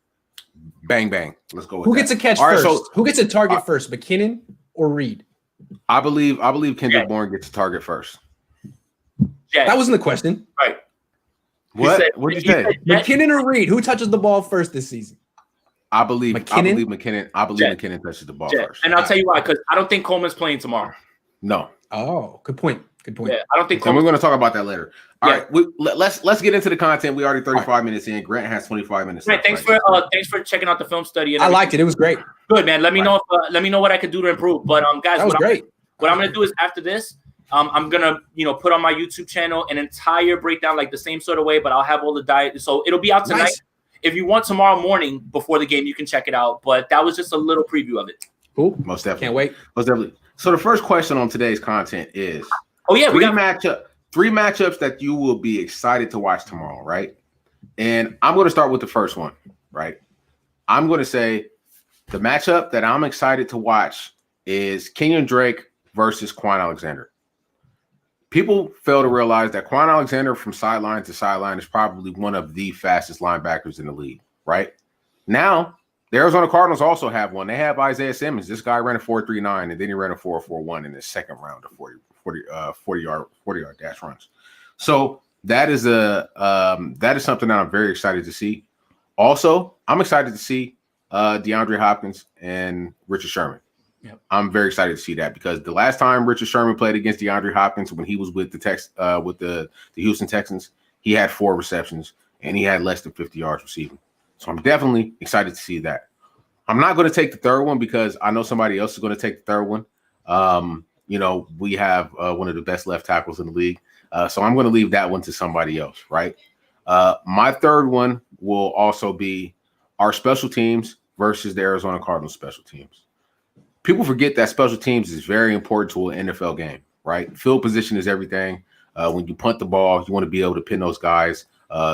Bang, bang. Let's go with Who that. gets a catch first? Who gets a target first, McKinnon or Reed? I believe Kendrick Bourne gets a target first. Jet. That wasn't the question. Right. What? What'd you say? McKinnon or Reed? Who touches the ball first this season? I believe McKinnon? McKinnon touches the ball first. And I'll tell you why, because I don't think Coleman's playing tomorrow. No. Oh, good point. Good point. Yeah, I don't think And Coleman's we're going to talk about that later. All right, let's get into the content. We already 35 minutes in. Grant has 25 minutes. Right, thanks for checking out the film study. And I liked it. It was great. Good, man. Let me know what I could do to improve. But guys, That was great. What I'm gonna do is after this, I'm gonna put on my YouTube channel an entire breakdown like the same sort of way, but I'll have all the diet. So it'll be out tonight. Nice. If you want tomorrow morning before the game, you can check it out. But that was just a little preview of it. Cool. Most definitely. Can't wait. Most definitely. So the first question on today's content is we three matchups that you will be excited to watch tomorrow, right? And I'm going to start with the first one, right? I'm going to say the matchup that I'm excited to watch is Kenyan Drake versus Kwan Alexander. People fail to realize that Kwan Alexander from sideline to sideline is probably one of the fastest linebackers in the league, right? Now, the Arizona Cardinals also have one. They have Isaiah Simmons. This guy ran a 4.39, and then he ran a 4.41 in the second round of 40-yard dash runs. So that is something that I'm very excited to see. Also, I'm excited to see DeAndre Hopkins and Richard Sherman. Yep. I'm very excited to see that because the last time Richard Sherman played against DeAndre Hopkins when he was with the Houston Texans, he had 4 receptions and he had less than 50 yards receiving. So I'm definitely excited to see that. I'm not going to take the third one because I know somebody else is going to take the third one. We have one of the best left tackles in the league. So I'm going to leave that one to somebody else, right? My third one will also be our special teams versus the Arizona Cardinals special teams. People forget that special teams is very important to an NFL game, right? Field position is everything. When you punt the ball, you want to be able to pin those guys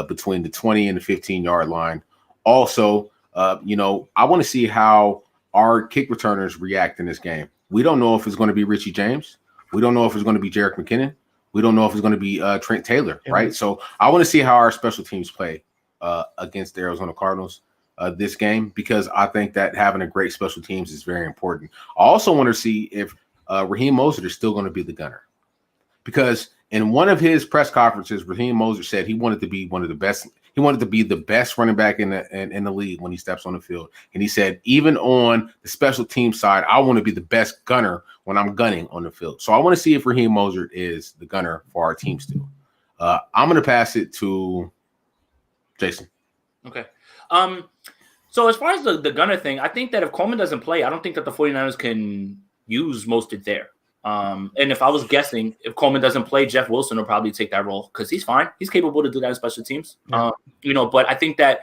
between the 20 and the 15-yard line. Also, I want to see how our kick returners react in this game. We don't know if it's going to be Richie James. We don't know if it's going to be Jerick McKinnon. We don't know if it's going to be Trent Taylor, right? So I want to see how our special teams play against the Arizona Cardinals this game because I think that having a great special teams is very important. I also want to see if Raheem Mostert is still going to be the gunner because in one of his press conferences, Raheem Mostert said he wanted to be one of the best. He wanted to be the best running back in the league when he steps on the field. And he said, even on the special team side, I want to be the best gunner when I'm gunning on the field. So I want to see if Raheem Mostert is the gunner for our team still. I'm going to pass it to Jason. Okay. So as far as the gunner thing, I think that if Coleman doesn't play, I don't think that the 49ers can use Mostert there. And if I was guessing, if Coleman doesn't play, Jeff Wilson will probably take that role because he's fine. He's capable to do that in special teams. Yeah. But I think that,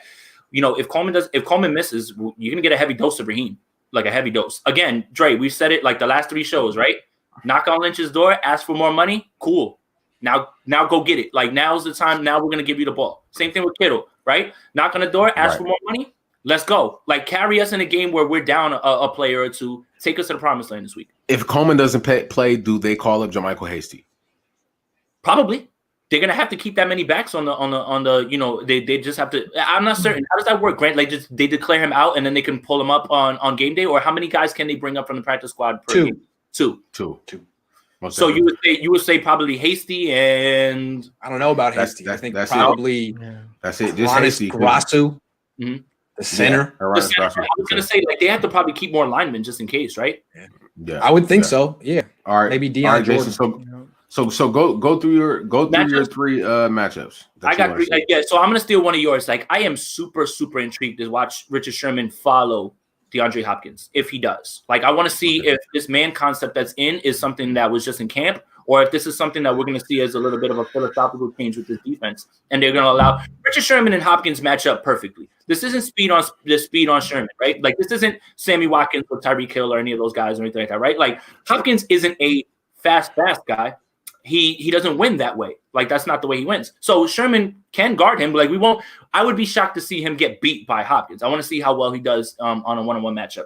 if Coleman misses, you're going to get a heavy dose of Raheem, like a heavy dose. Again, Dre, we've said it like the last 3 shows, right? Knock on Lynch's door, ask for more money. Cool. Now go get it. Like now's the time. Now we're going to give you the ball. Same thing with Kittle, right? Knock on the door, ask for more money. Let's go. Like carry us in a game where we're down a player or two. Take us to the promised land this week. If Coleman doesn't play, do they call up Jermichael Hasty? Probably. They're gonna have to keep that many backs on the. They just have to. I'm not certain. How does that work, Grant? Like, just they declare him out and then they can pull him up on game day, or how many guys can they bring up from the practice squad per 2. game? 2. So definitely. you would say probably Hasty and I don't know about Hasty. I think probably that's it. Just Ronnie Hasty. Grasu, Mhm. the center. I was gonna say like they have to probably keep more linemen just in case, right? Yeah, I would think so. Yeah. All right, maybe Deion all right, Jordan. Jason, so go through your 3 matchups. I got 3. So I'm gonna steal one of yours. Like I am super intrigued to watch Richard Sherman follow DeAndre Hopkins if he does. Like I want to see if this man concept that's in is something that was just in camp, or if this is something that we're going to see as a little bit of a philosophical change with this defense, and they're going to allow Richard Sherman and Hopkins match up perfectly. This isn't speed on Sherman, right? Like this isn't Sammy Watkins or Tyreek Hill or any of those guys or anything like that, right? Like Hopkins isn't a fast guy. He doesn't win that way. Like that's not the way he wins. So Sherman can guard him, but like I would be shocked to see him get beat by Hopkins. I want to see how well he does on a one-on-one matchup.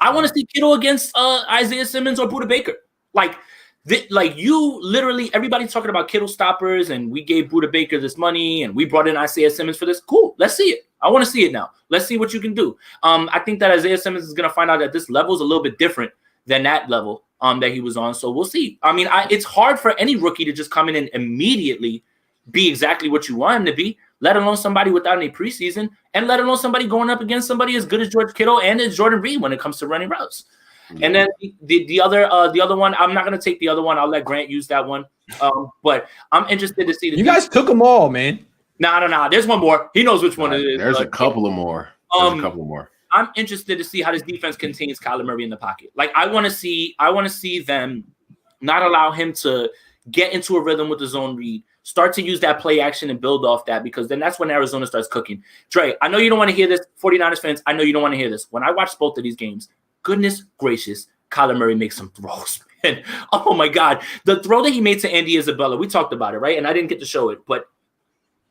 I want to see Kittle against Isaiah Simmons or Budda Baker. Like you literally, everybody's talking about Kittle stoppers, and we gave Budda Baker this money, and we brought in Isaiah Simmons for this. Cool, let's see it. I want to see it now. Let's see what you can do. I think that Isaiah Simmons is going to find out that this level is a little bit different than that level. that he was on. So we'll see. I mean, it's hard for any rookie to just come in and immediately be exactly what you want him to be, let alone somebody without any preseason, and let alone somebody going up against somebody as good as George Kittle and as Jordan Reed when it comes to running routes. Mm-hmm. And then the other one, I'm not going to take the other one. I'll let Grant use that one. But I'm interested to see. You guys took them all, man. No. There's one more. He knows which one it is. There's a couple of more. I'm interested to see how this defense contains Kyler Murray in the pocket. Like I want to see them not allow him to get into a rhythm with the zone read, start to use that play action and build off that, because then that's when Arizona starts cooking. Trey, I know you don't want to hear this. 49ers fans, I know you don't want to hear this. When I watched both of these games, goodness gracious, Kyler Murray makes some throws, man. Oh my God. The throw that he made to Andy Isabella, we talked about it, right? And I didn't get to show it, but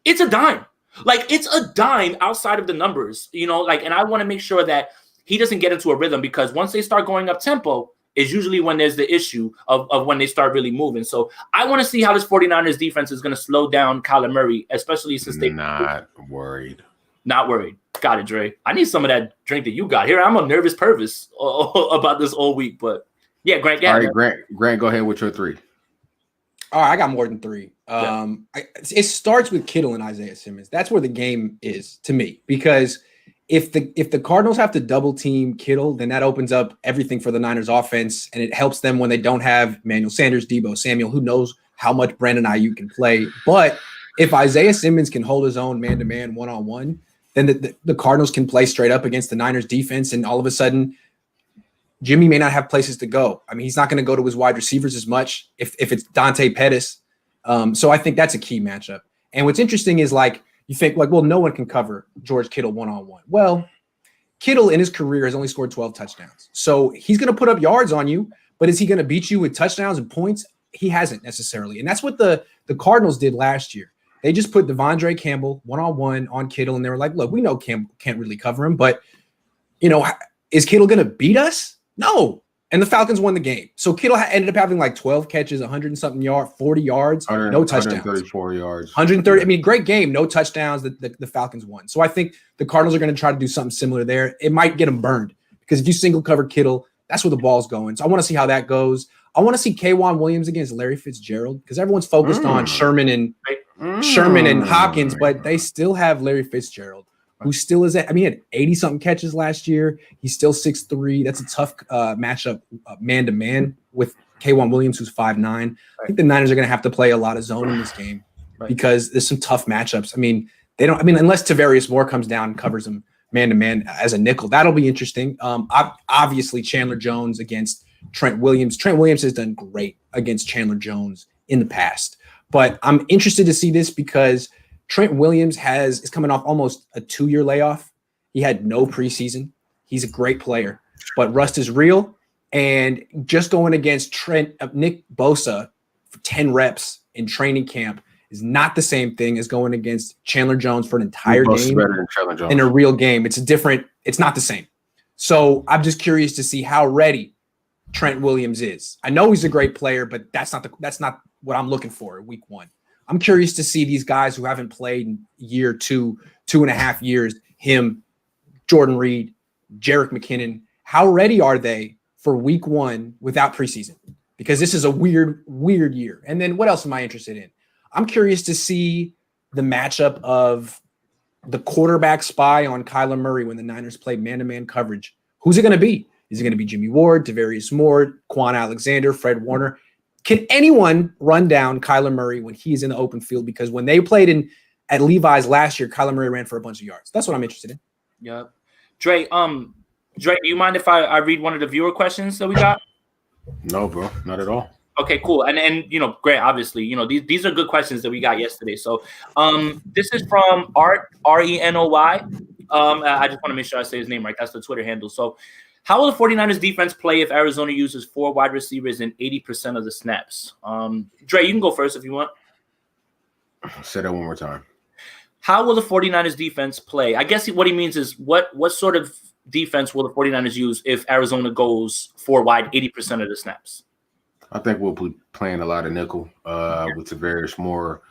it's a dime. Like it's a dime outside of the numbers, and I want to make sure that he doesn't get into a rhythm, because once they start going up tempo is usually when there's the issue of when they start really moving. So I want to see how this 49ers defense is going to slow down Kyler Murray, especially since they're not worried. Not worried. Got it, Dre. I need some of that drink that you got here. I'm a nervous pervis about this all week, but yeah, Grant. All right, Grant, go ahead with your 3. All right, I got more than 3. It starts with Kittle and Isaiah Simmons. That's where the game is to me, because if the Cardinals have to double team Kittle, then that opens up everything for the Niners offense, and it helps them when they don't have Emmanuel Sanders, Deeb Samuel, who knows how much Brandon Ayuk can play. But if Isaiah Simmons can hold his own man-to-man, one-on-one, then the Cardinals can play straight up against the Niners defense, and all of a sudden Jimmy may not have places to go. I mean, he's not going to go to his wide receivers as much if it's Dante Pettis. So I think that's a key matchup. And what's interesting is, like, you think, like, well, no one can cover George Kittle one-on-one. Well, Kittle in his career has only scored 12 touchdowns. So he's going to put up yards on you, but is he going to beat you with touchdowns and points? He hasn't necessarily. And that's what the Cardinals did last year. They just put Devondre Campbell one-on-one on Kittle, and they were like, look, we know Campbell can't really cover him, but, is Kittle going to beat us? No. And the Falcons won the game. So Kittle ended up having like 12 catches, 100 and something yards, 40 yards, no touchdowns. 134 yards. 130. I mean, great game, no touchdowns. The Falcons won. So I think the Cardinals are going to try to do something similar there. It might get them burned, because if you single cover Kittle, that's where the ball's going. So I want to see how that goes. I want to see Kwan Williams against Larry Fitzgerald, because everyone's focused on Sherman and Hopkins, but they still have Larry Fitzgerald, who still is he had 80-something catches last year. He's still 6'3". That's a tough matchup man-to-man with Kwan Williams, who's 5'9". I think the Niners are going to have to play a lot of zone in this game, because there's some tough matchups. Unless Tavarius Moore comes down and covers him man-to-man as a nickel. That'll be interesting. Obviously, Chandler Jones against Trent Williams. Trent Williams has done great against Chandler Jones in the past. But I'm interested to see this, because Trent Williams is coming off almost a 2-year layoff. He had no preseason. He's a great player, but rust is real. And just going against Nick Bosa for 10 reps in training camp is not the same thing as going against Chandler Jones for an entire game in a real game. It's not the same. So I'm just curious to see how ready Trent Williams is. I know he's a great player, but that's not what I'm looking for week 1. I'm curious to see these guys who haven't played in year 2.5 years, him, Jordan Reed, Jerick McKinnon, how ready are they for week 1 without preseason? Because this is a weird year. And then what else am I interested in? I'm curious to see the matchup of the quarterback spy on Kyler Murray when the Niners play man-to-man coverage. Who's it going to be? Is it going to be Jimmy Ward, Tavarius Moore, Quan Alexander, Fred Warner? Can anyone run down Kyler Murray when he's in the open field? Because when they played at Levi's last year, Kyler Murray ran for a bunch of yards. That's what I'm interested in. Yep. Dre, do you mind if I read one of the viewer questions that we got? No, bro, not at all. Okay, cool. And Grant, obviously, these are good questions that we got yesterday. So this is from Art, Renoy. I just want to make sure I say his name right. That's the Twitter handle. So how will the 49ers defense play if Arizona uses 4 wide receivers in 80% of the snaps? Dre, you can go first if you want. Say that one more time. How will the 49ers defense play? I guess what he means is what sort of defense will the 49ers use if Arizona goes 4 wide 80% of the snaps? I think we'll be playing a lot of nickel with Tavarius Moore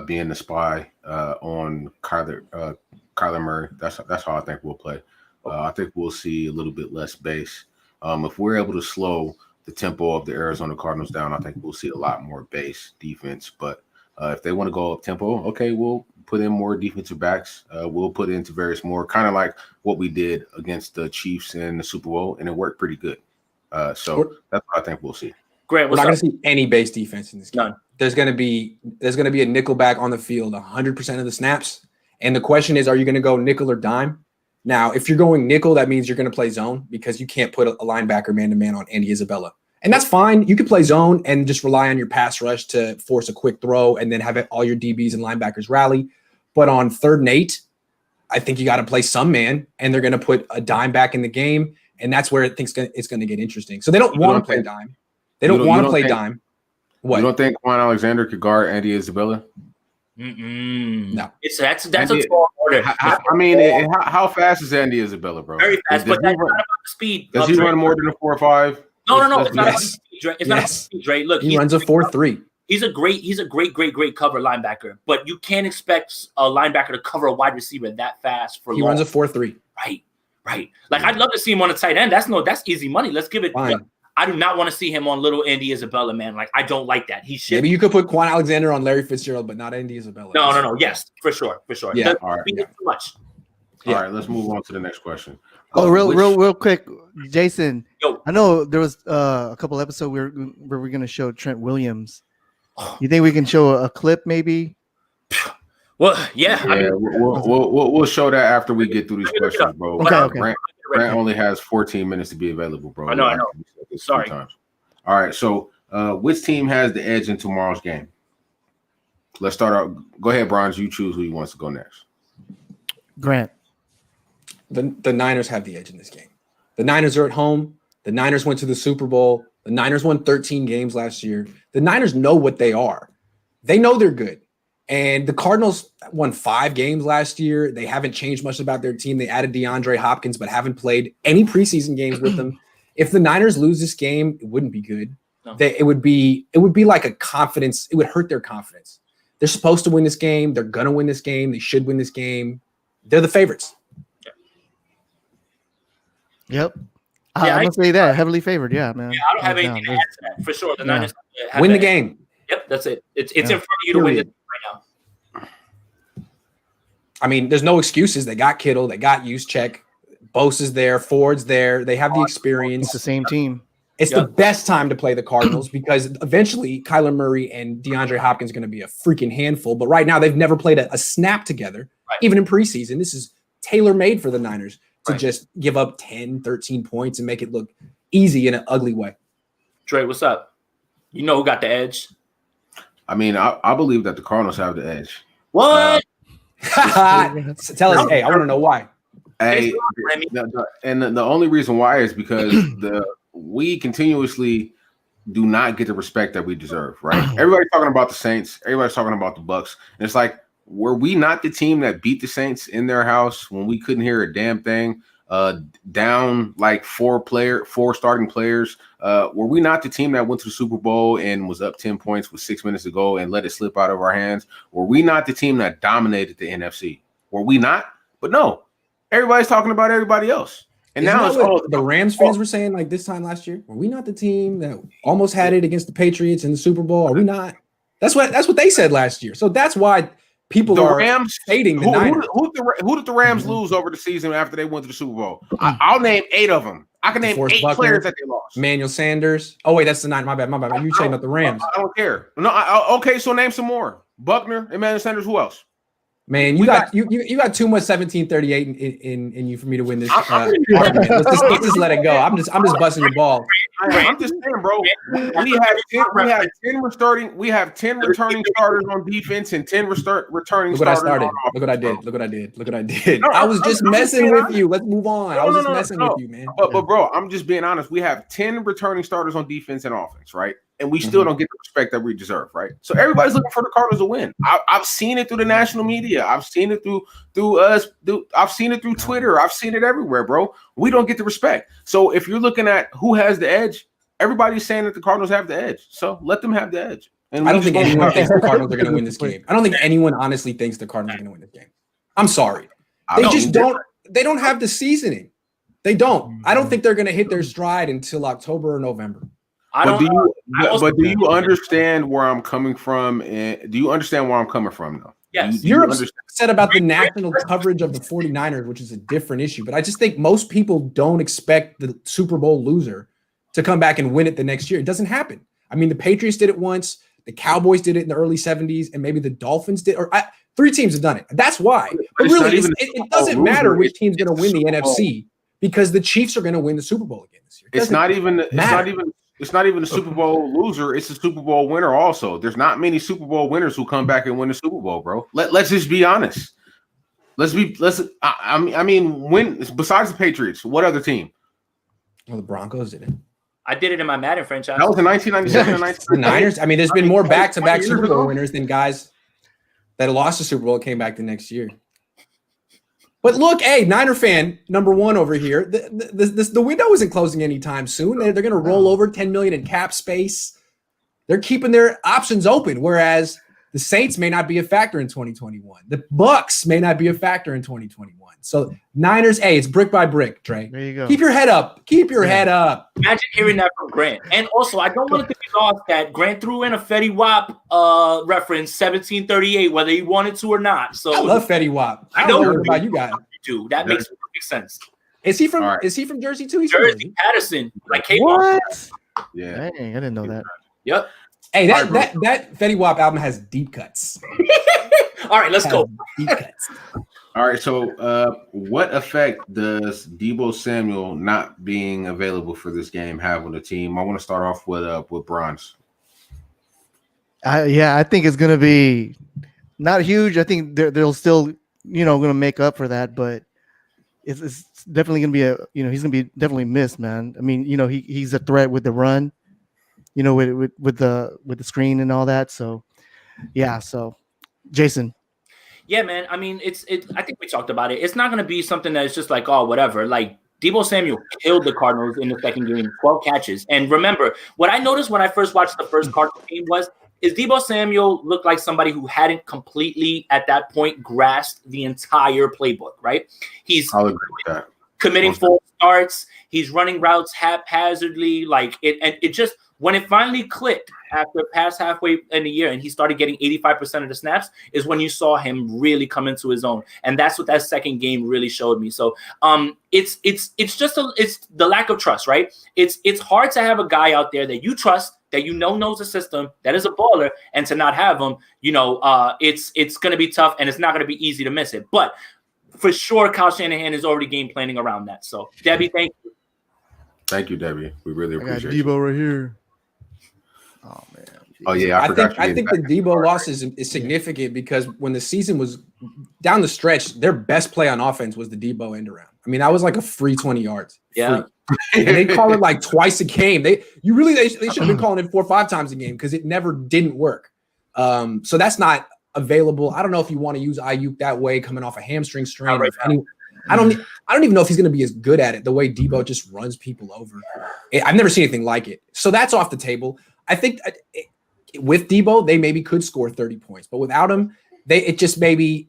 being the spy on Kyler Murray. That's how I think we'll play. I think we'll see a little bit less base. If we're able to slow the tempo of the Arizona Cardinals down. I think we'll see a lot more base defense. But if they want to go up tempo, okay, we'll put in more defensive backs. We'll put into various more, kind of like what we did against the Chiefs in the Super Bowl, and it worked pretty good. So that's what I think we'll see. Grant, We're what's not going up? to see any base defense in this game. None. There's going to be a nickel back on the field 100% of the snaps. And the question is, are you going to go nickel or dime? Now, if you're going nickel, that means you're going to play zone because you can't put a linebacker man-to-man on Andy Isabella. And that's fine. You can play zone and just rely on your pass rush to force a quick throw and then have all your DBs and linebackers rally. But on 3rd and 8, I think you got to play some man, and they're going to put a dime back in the game, and that's where it's going to get interesting. So they don't want to play dime. They don't want to play dime. What? You don't think Kwan Alexander could guard Andy Isabella? No. That's a tall order. How fast is Andy Isabella, bro? Very fast, but that's not about the speed. Does he run more than a 4.5? No. It's not about the speed, Dre. It's not about the speed, Dre. Look, he runs a 4.3. He's a great cover linebacker, but you can't expect a linebacker to cover a wide receiver that fast for He runs a 4.3. Right. Like I'd love to see him on a tight end. That's easy money. Let's give it. Fine. I do not want to see him on little Andy Isabella, man. Like I don't like that. He should. Maybe you could put Kwan Alexander on Larry Fitzgerald, but not Andy Isabella. No. Yes, for sure. Yeah. All right. Too much. All right. Let's move on to the next question. Real quick, Jason. Yo. I know there was a couple episodes where we're going to show Trent Williams. You think we can show a clip, maybe? Well, yeah. We'll show that after we get through these questions, bro. Okay. Grant only has 14 minutes to be available, bro. I know. Sorry. All right. So, which team has the edge in tomorrow's game? Let's start out. Go ahead, Bronze. You choose who wants to go next. Grant. The Niners have the edge in this game. The Niners are at home. The Niners went to the Super Bowl. The Niners won 13 games last year. The Niners know what they are. They know they're good. And the Cardinals won 5 games last year. They haven't changed much about their team. They added Deandre Hopkins, but haven't played any preseason games with them. If the Niners lose this game, it wouldn't be good. No. It would be like a confidence. It would hurt their confidence. They're supposed to win this game. They're going to win this game. They should win this game. They're the favorites. Yep. I'm going to say that. Heavily favored. Yeah, man. Yeah, I don't have anything to add to that. For sure. The Niners win the game. Yep, that's it. It's in front of you to win this right now. I mean, there's no excuses. They got Kittle. They got Juszczyk. Bosa's there. Ford's there. They have the experience. It's the same team. It's the best time to play the Cardinals because eventually Kyler Murray and DeAndre Hopkins are going to be a freaking handful. But right now, they've never played a snap together, even in preseason. This is tailor-made for the Niners to just give up 10, 13 points and make it look easy in an ugly way. Trey, what's up? You know who got the edge? I mean, I believe that the Cardinals have the edge. What? Tell us, hey, I want to know why. Hey, the only reason why is because we continuously do not get the respect that we deserve, right? Everybody's talking about the Saints. Everybody's talking about the Bucks. And it's like, were we not the team that beat the Saints in their house when we couldn't hear a damn thing? Down like 4 starting players. Were we not the team that went to the Super Bowl and was up 10 points with 6 minutes to go and let it slip out of our hands? Were we not the team that dominated the NFC? Were we not? But no, everybody's talking about everybody else. And Isn't now that it's what the Rams fans were saying like this time last year. Were we not the team that almost had it against the Patriots in the Super Bowl? Are we not? That's what they said last year. So that's why people are hating the Niners. Who did the Rams lose over the season after they went to the Super Bowl? I'll name 8 of them. I can name 8 players that they lost. Emmanuel Sanders. Oh wait, that's the Niners. My bad. You talking about the Rams? I don't care. No, okay. So name some more. Buckner, Emmanuel Sanders. Who else? Man, you got too much 1738 in you for me to win this argument. Let's just let it go. I'm just busting your ball. I'm just saying, bro. We have 10 returning starters on defense and 10 returning starters. Look what I did. I was just messing with you. Let's move on. I was just messing with you, man. But bro, I'm just being honest. We have 10 returning starters on defense and offense, right? And we still don't get the respect that we deserve, right? So everybody's looking for the Cardinals to win. I've seen it through the national media. I've seen it through us. I've seen it through Twitter. I've seen it everywhere, bro. We don't get the respect. So if you're looking at who has the edge, everybody's saying that the Cardinals have the edge. So let them have the edge. And I don't think anyone thinks the Cardinals are going to win this game. I don't think anyone honestly thinks the Cardinals are going to win this game. I'm sorry. They just don't. They don't have the seasoning. They don't. I don't think they're going to hit their stride until October or November. I don't. Do you understand where I'm coming from? And do you understand where I'm coming from, though? Yes. You're upset about the national coverage of the 49ers, which is a different issue. But I just think most people don't expect the Super Bowl loser to come back and win it the next year. It doesn't happen. I mean, the Patriots did it once. The Cowboys did it in the early 70s, and maybe the Dolphins did. Three teams have done it. That's why. But really, it doesn't matter which team's going to win the NFC because the Chiefs are going to win the Super Bowl again this year. It's not even a Super Bowl loser. It's a Super Bowl winner also. There's not many Super Bowl winners who come back and win the Super Bowl, bro. Let's just be honest. I mean, when besides the Patriots, what other team? Well, the Broncos did it. I did it in my Madden franchise. That was in 1997 and 1998. The Niners. I mean, there's been more back-to-back Super Bowl winners than guys that lost the Super Bowl and came back the next year. But look, hey, Niner fan number one over here. The window isn't closing anytime soon. They're going to roll over $10 million in cap space. They're keeping their options open, whereas the Saints may not be a factor in 2021. The Bucks may not be a factor in 2021. So Niners, hey, it's brick by brick, Trey. There you go. Keep your head up. Keep your head up. Imagine hearing that from Grant. And also, I don't want it to be lost that Grant threw in a Fetty Wap reference, 1738, whether he wanted to or not. So I love Fetty Wap. I don't know about you guys. Do that makes perfect sense. Is he from Jersey too? He's Jersey, Patterson, like what? Yeah, dang, I didn't know that. Yep. Hey, that Fetty Wap album has deep cuts. All right, let's go. Deep cuts. All right, so what effect does Deebo Samuel not being available for this game have on the team? I want to start off with Bronze. I think it's gonna be not huge. I think they'll still, gonna make up for that, but it's definitely gonna be he's gonna be definitely missed, man. I mean, he's a threat with the run, with the screen and all that. So, yeah. So, Jason. Yeah, man. I mean, I think we talked about it. It's not going to be something that's just like, oh, whatever. Like, Deebo Samuel killed the Cardinals in the second game, 12 catches. And remember, what I noticed when I first watched the first Cardinals game is Deebo Samuel looked like somebody who hadn't completely, at that point, grasped the entire playbook, right? He's committing false starts. He's running routes haphazardly. It just, when it finally clicked after past halfway in the year and he started getting 85% of the snaps is when you saw him really come into his own. And that's what that second game really showed me. So it's the lack of trust, right? It's hard to have a guy out there that you trust, that knows the system, that is a baller, and to not have him, it's going to be tough and it's not going to be easy to miss it. But for sure, Kyle Shanahan is already game planning around that. So, Debbie, thank you. Thank you, Debbie. We really appreciate it. Deebo right here. Oh man. Oh yeah, I think the Deebo loss is significant because when the season was down the stretch, their best play on offense was the Deebo end around. I mean, that was like a free 20 yards. Yeah. And they call it like twice a game. They should have been calling it 4 or 5 times a game because it never didn't work. So that's not available. I don't know if you want to use Ayuk that way coming off a hamstring strain. I don't even know if he's going to be as good at it the way Deebo just runs people over. I've never seen anything like it. So that's off the table. I think with Deebo, they maybe could score 30 points, but without him, it just maybe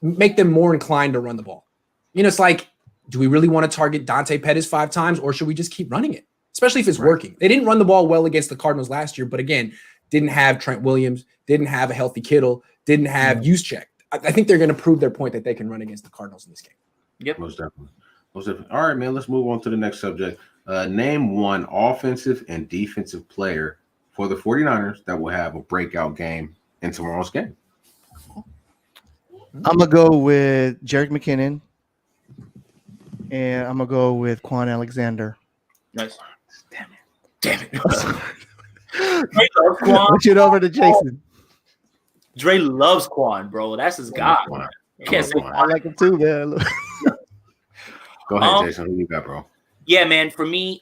make them more inclined to run the ball. It's like, do we really want to target Dante Pettis 5 times or should we just keep running it? Especially if it's working. They didn't run the ball well against the Cardinals last year, but again, didn't have Trent Williams, didn't have a healthy Kittle, didn't have Juszczyk. I think they're going to prove their point that they can run against the Cardinals in this game. Yep. Most definitely. All right, man, let's move on to the next subject. Name one offensive and defensive player for the 49ers that will have a breakout game in tomorrow's game. I'm going to go with Jerick McKinnon, and I'm going to go with Kwan Alexander. Nice. Damn it. Dre loves Kwan. Push it over to Jason. Dre loves Kwan, bro. That's his guy. You can't say I like him too, man. Go ahead, Jason. Who you got, bro? Yeah, man. For me,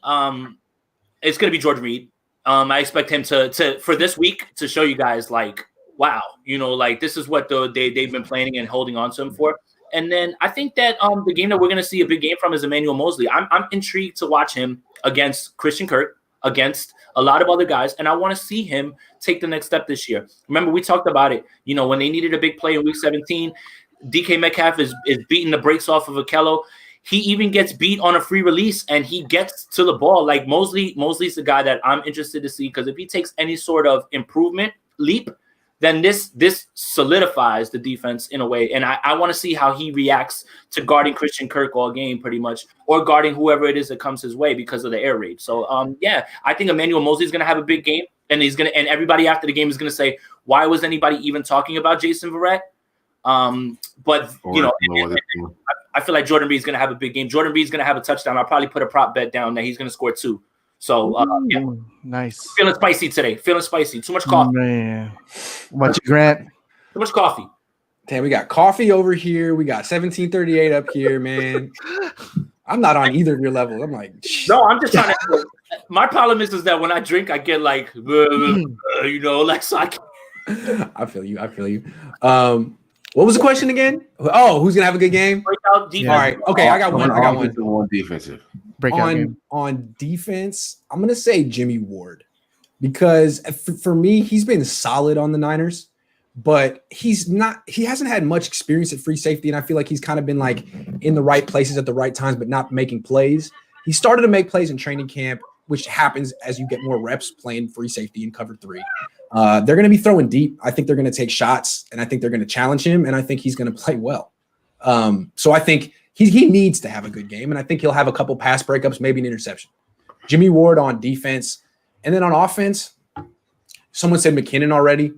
it's gonna be George Reed. I expect him to for this week to show you guys like, wow, this is what they've been planning and holding on to him for. And then I think that the game that we're gonna see a big game from is Emmanuel Mosley. I'm intrigued to watch him against Christian Kirk, against a lot of other guys, and I want to see him take the next step this year. Remember, we talked about it. When they needed a big play in Week 17, DK Metcalf is beating the brakes off of Akello. he even gets beat on a free release and he gets to the ball. Like Mosley's the guy that I'm interested to see, because if he takes any sort of improvement leap, then this solidifies the defense in a way. And I want to see how he reacts to guarding Christian Kirk all game pretty much, or guarding whoever it is that comes his way because of the air raid. So I think Emmanuel Mosley is going to have a big game, and and everybody after the game is going to say, why was anybody even talking about Jason Verrett? But I feel like Jordan Reed is going to have a big game. Jordan Reed is going to have a touchdown. I'll probably put a prop bet down that he's going to score 2. So nice. Feeling spicy today. Feeling spicy. Too much coffee. Man. What about you, Grant? Too much coffee. Damn, we got coffee over here. We got 1738 up here, man. I'm not on either of your levels. I'm like, no, I'm just trying to. My problem is that when I drink, I get like, so I feel you. What was the question again? Oh, who's gonna have a good game? Breakout defense. All right. Okay, I got one defensive. On defense, I'm gonna say Jimmy Ward, because for me, he's been solid on the Niners, but he hasn't had much experience at free safety, and I feel like he's kind of been like in the right places at the right times, but not making plays. He started to make plays in training camp, which happens as you get more reps playing free safety in cover 3. They're going to be throwing deep. I think they're going to take shots, and I think they're going to challenge him, and I think he's going to play well. So I think he needs to have a good game, and I think he'll have a couple pass breakups, maybe an interception. Jimmy Ward on defense. And then on offense, someone said McKinnon already.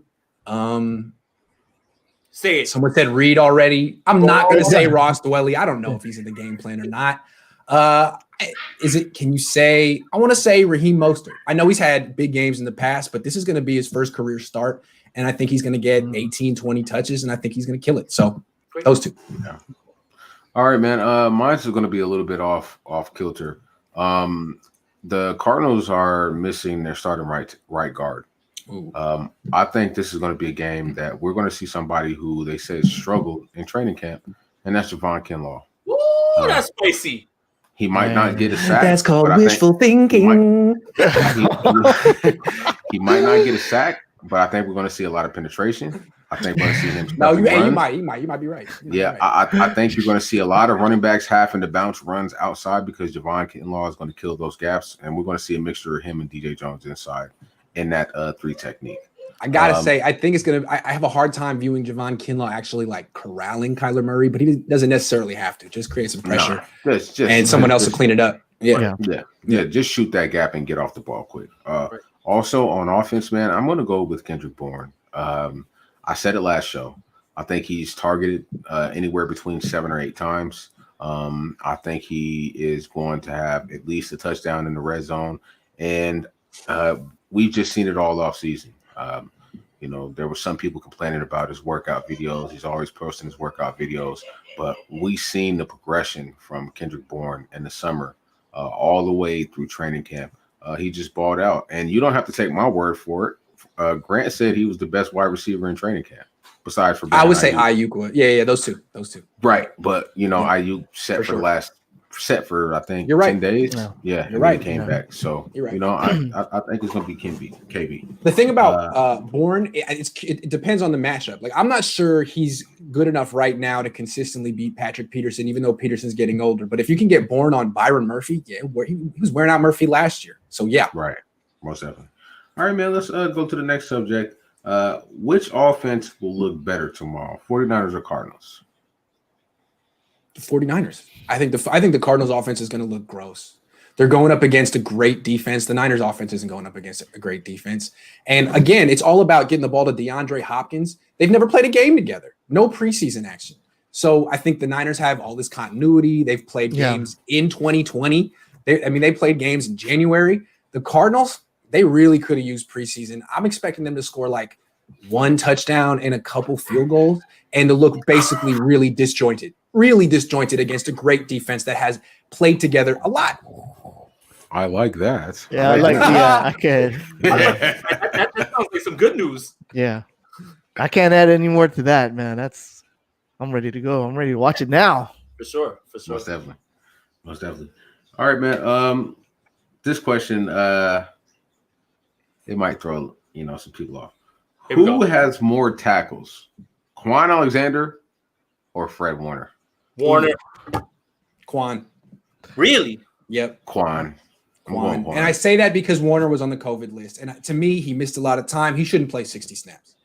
Say it. Someone said Reed already. I'm not going to say Ross Dwelly. I don't know if he's in the game plan or not. Can you say, I want to say Raheem Mostert. I know he's had big games in the past, but this is going to be his first career start. And I think he's going to get 18, 20 touches, and I think he's going to kill it. So those two. Yeah. All right, man. Mine's is going to be a little bit off kilter. The Cardinals are missing their starting right guard. I think this is going to be a game that we're going to see somebody who they said struggled in training camp, and that's Javon Kinlaw. Ooh, that's spicy. He might not get a sack. That's called wishful thinking. He might not get a sack, but I think we're going to see a lot of penetration. I think we're going to see him. No, you might be right. I think you're going to see a lot of running backs having to bounce runs outside because Javon Kinlaw is going to kill those gaps, and we're going to see a mixture of him and DJ Jones inside in that 3 technique. I gotta say, I think it's gonna. I have a hard time viewing Javon Kinlaw actually like corralling Kyler Murray, but he doesn't necessarily have to. Just create some pressure, and someone else will clean it up. Yeah. Just shoot that gap and get off the ball quick. Also on offense, man, I'm gonna go with Kendrick Bourne. I said it last show. I think he's targeted anywhere between 7 or 8 times. I think he is going to have at least a touchdown in the red zone, and we've just seen it all off season. There were some people complaining about his workout videos. He's always posting his workout videos, but we've seen the progression from Kendrick Bourne in the summer all the way through training camp. He just balled out, and you don't have to take my word for it. Grant said he was the best wide receiver in training camp, besides for. I would say Ayuk. Yeah, those two. Right, but Ayuk set for I think you're right. 10 days. Yeah, you're right. He came back, so you're right. I think it's going to be KB. The thing about Bourne, it depends on the matchup. Like, I'm not sure he's good enough right now to consistently beat Patrick Peterson, even though Peterson's getting older. But if you can get Bourne on Byron Murphy, he was wearing out Murphy last year. So yeah, right, most definitely. All right, man. Let's go to the next subject. Which offense will look better tomorrow, 49ers or Cardinals? The 49ers. I think the Cardinals offense is going to look gross. They're going up against a great defense. The Niners offense isn't going up against a great defense. And again, it's all about getting the ball to Deandre Hopkins. They've never played a game together. No preseason action. So I think the Niners have all this continuity. They've played games in 2020. They played games in January. The Cardinals, they really could have used preseason. I'm expecting them to score like 1 touchdown and a couple field goals and to look basically really disjointed against a great defense that has played together a lot. I like that. Yeah, I can. That sounds like some good news. Yeah. I can't add any more to that, man. I'm ready to go. I'm ready to watch it now. For sure. Most definitely. All right, man. This question, it might throw some people off. Who has more tackles, Kwan Alexander or Fred Warner? Warner. Kwan. Really? Yep. Kwan. Kwan. And I say that because Warner was on the COVID list. And to me, he missed a lot of time. He shouldn't play 60 snaps.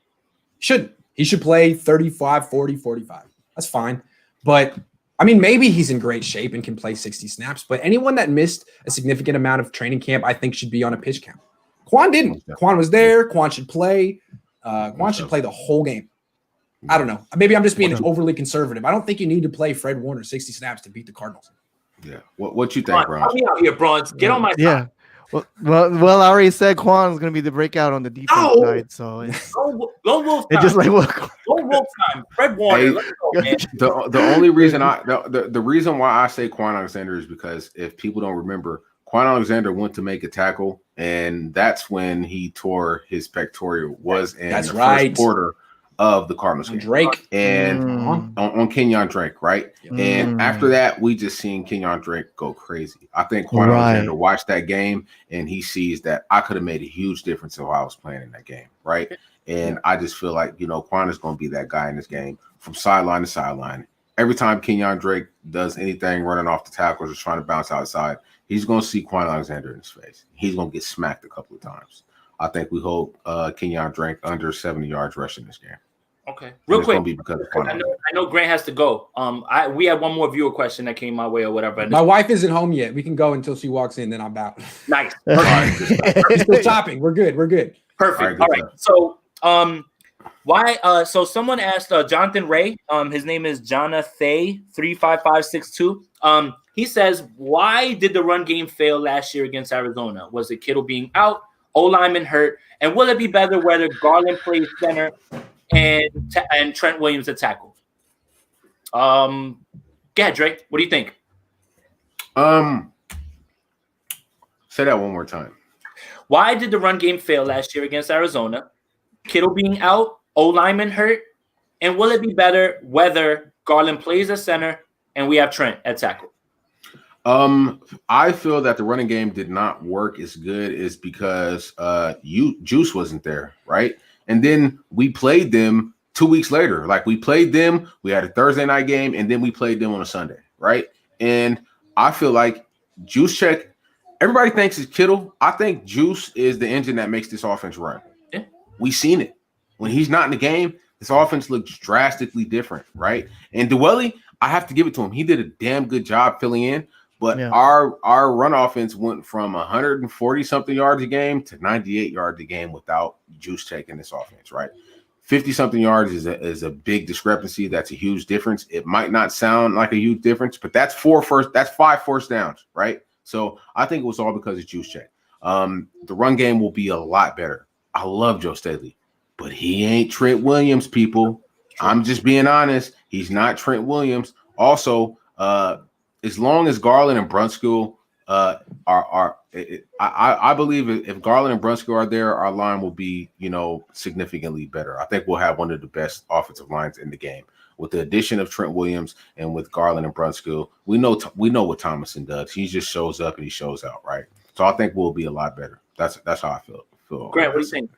Shouldn't. He should play 35, 40, 45. That's fine. But, I mean, maybe he's in great shape and can play 60 snaps. But anyone that missed a significant amount of training camp, I think should be on a pitch count. Kwan didn't. Kwan was there. Kwan should play. Kwan should play the whole game. I don't know. Maybe I'm just being overly conservative. I don't think you need to play Fred Warner 60 snaps to beat the Cardinals. Yeah. What you think, Bron? Help me out here, Bronze. Get on my side. Yeah. Well, I already said Kwan is going to be the breakout on the defense side, so it's Go Wolf it's time. just like Go Wolf time. Fred Warner. Hey, Let's go, man. The only reason the reason why I say Quan Alexander is because if people don't remember, Quan Alexander went to make a tackle, and that's when he tore his pectoral. Was in the first quarter of the Cardinals game. Drake and on Kenyan Drake, right? And after that, we just seen Kenyan Drake go crazy. I think Quan Alexander watched that game and he sees that I could have made a huge difference if I was playing in that game, right? And I just feel like, Quan is going to be that guy in this game from sideline to sideline. Every time Kenyan Drake does anything running off the tackles or trying to bounce outside, he's going to see Quan Alexander in his face. He's going to get smacked a couple of times. I think we hold Kenyan Drake under 70 yards rushing this game. Okay, real quick. I know Grant has to go. We had one more viewer question that came my way or whatever. My wife isn't home yet. We can go until she walks in, then I'm out. Nice. He's still chopping. We're good. Perfect. All right. So, why? So someone asked Jonathan Ray. His name is Jonathan 35562. He says, why did the run game fail last year against Arizona? Was it Kittle being out, O-lineman hurt, and will it be better whether Garland plays center and Trent Williams at tackle? Go ahead, Dre. What do you think? Say that one more time. Why did the run game fail last year against Arizona? Kittle being out, O-lineman hurt, and will it be better whether Garland plays at center and we have Trent at tackle? I feel that the running game did not work as good is because Juice wasn't there, right? And then we played them 2 weeks later. Like we played them, we had a Thursday night game, and then we played them on a Sunday, right? And I feel like Juice check. Everybody thinks it's Kittle. I think Juice is the engine that makes this offense run. Yeah. We seen it. When he's not in the game, this offense looks drastically different, right? And Dwelly, I have to give it to him. He did a damn good job filling in. But our run offense went from 140-something yards a game to 98 yards a game without Juice taking this offense, right? 50-something yards is a big discrepancy. That's a huge difference. It might not sound like a huge difference, but that's 5 first downs, right? So I think it was all because of Juice check. The run game will be a lot better. I love Joe Staley, but he ain't Trent Williams, people. I'm just being honest. He's not Trent Williams. Also, as long as Garland and Brunskill I believe if Garland and Brunskill are there, our line will be, significantly better. I think we'll have one of the best offensive lines in the game. With the addition of Trent Williams and with Garland and Brunskill, we know what Thomason does. He just shows up and he shows out, right? So I think we'll be a lot better. That's how I feel. Grant, what do you think?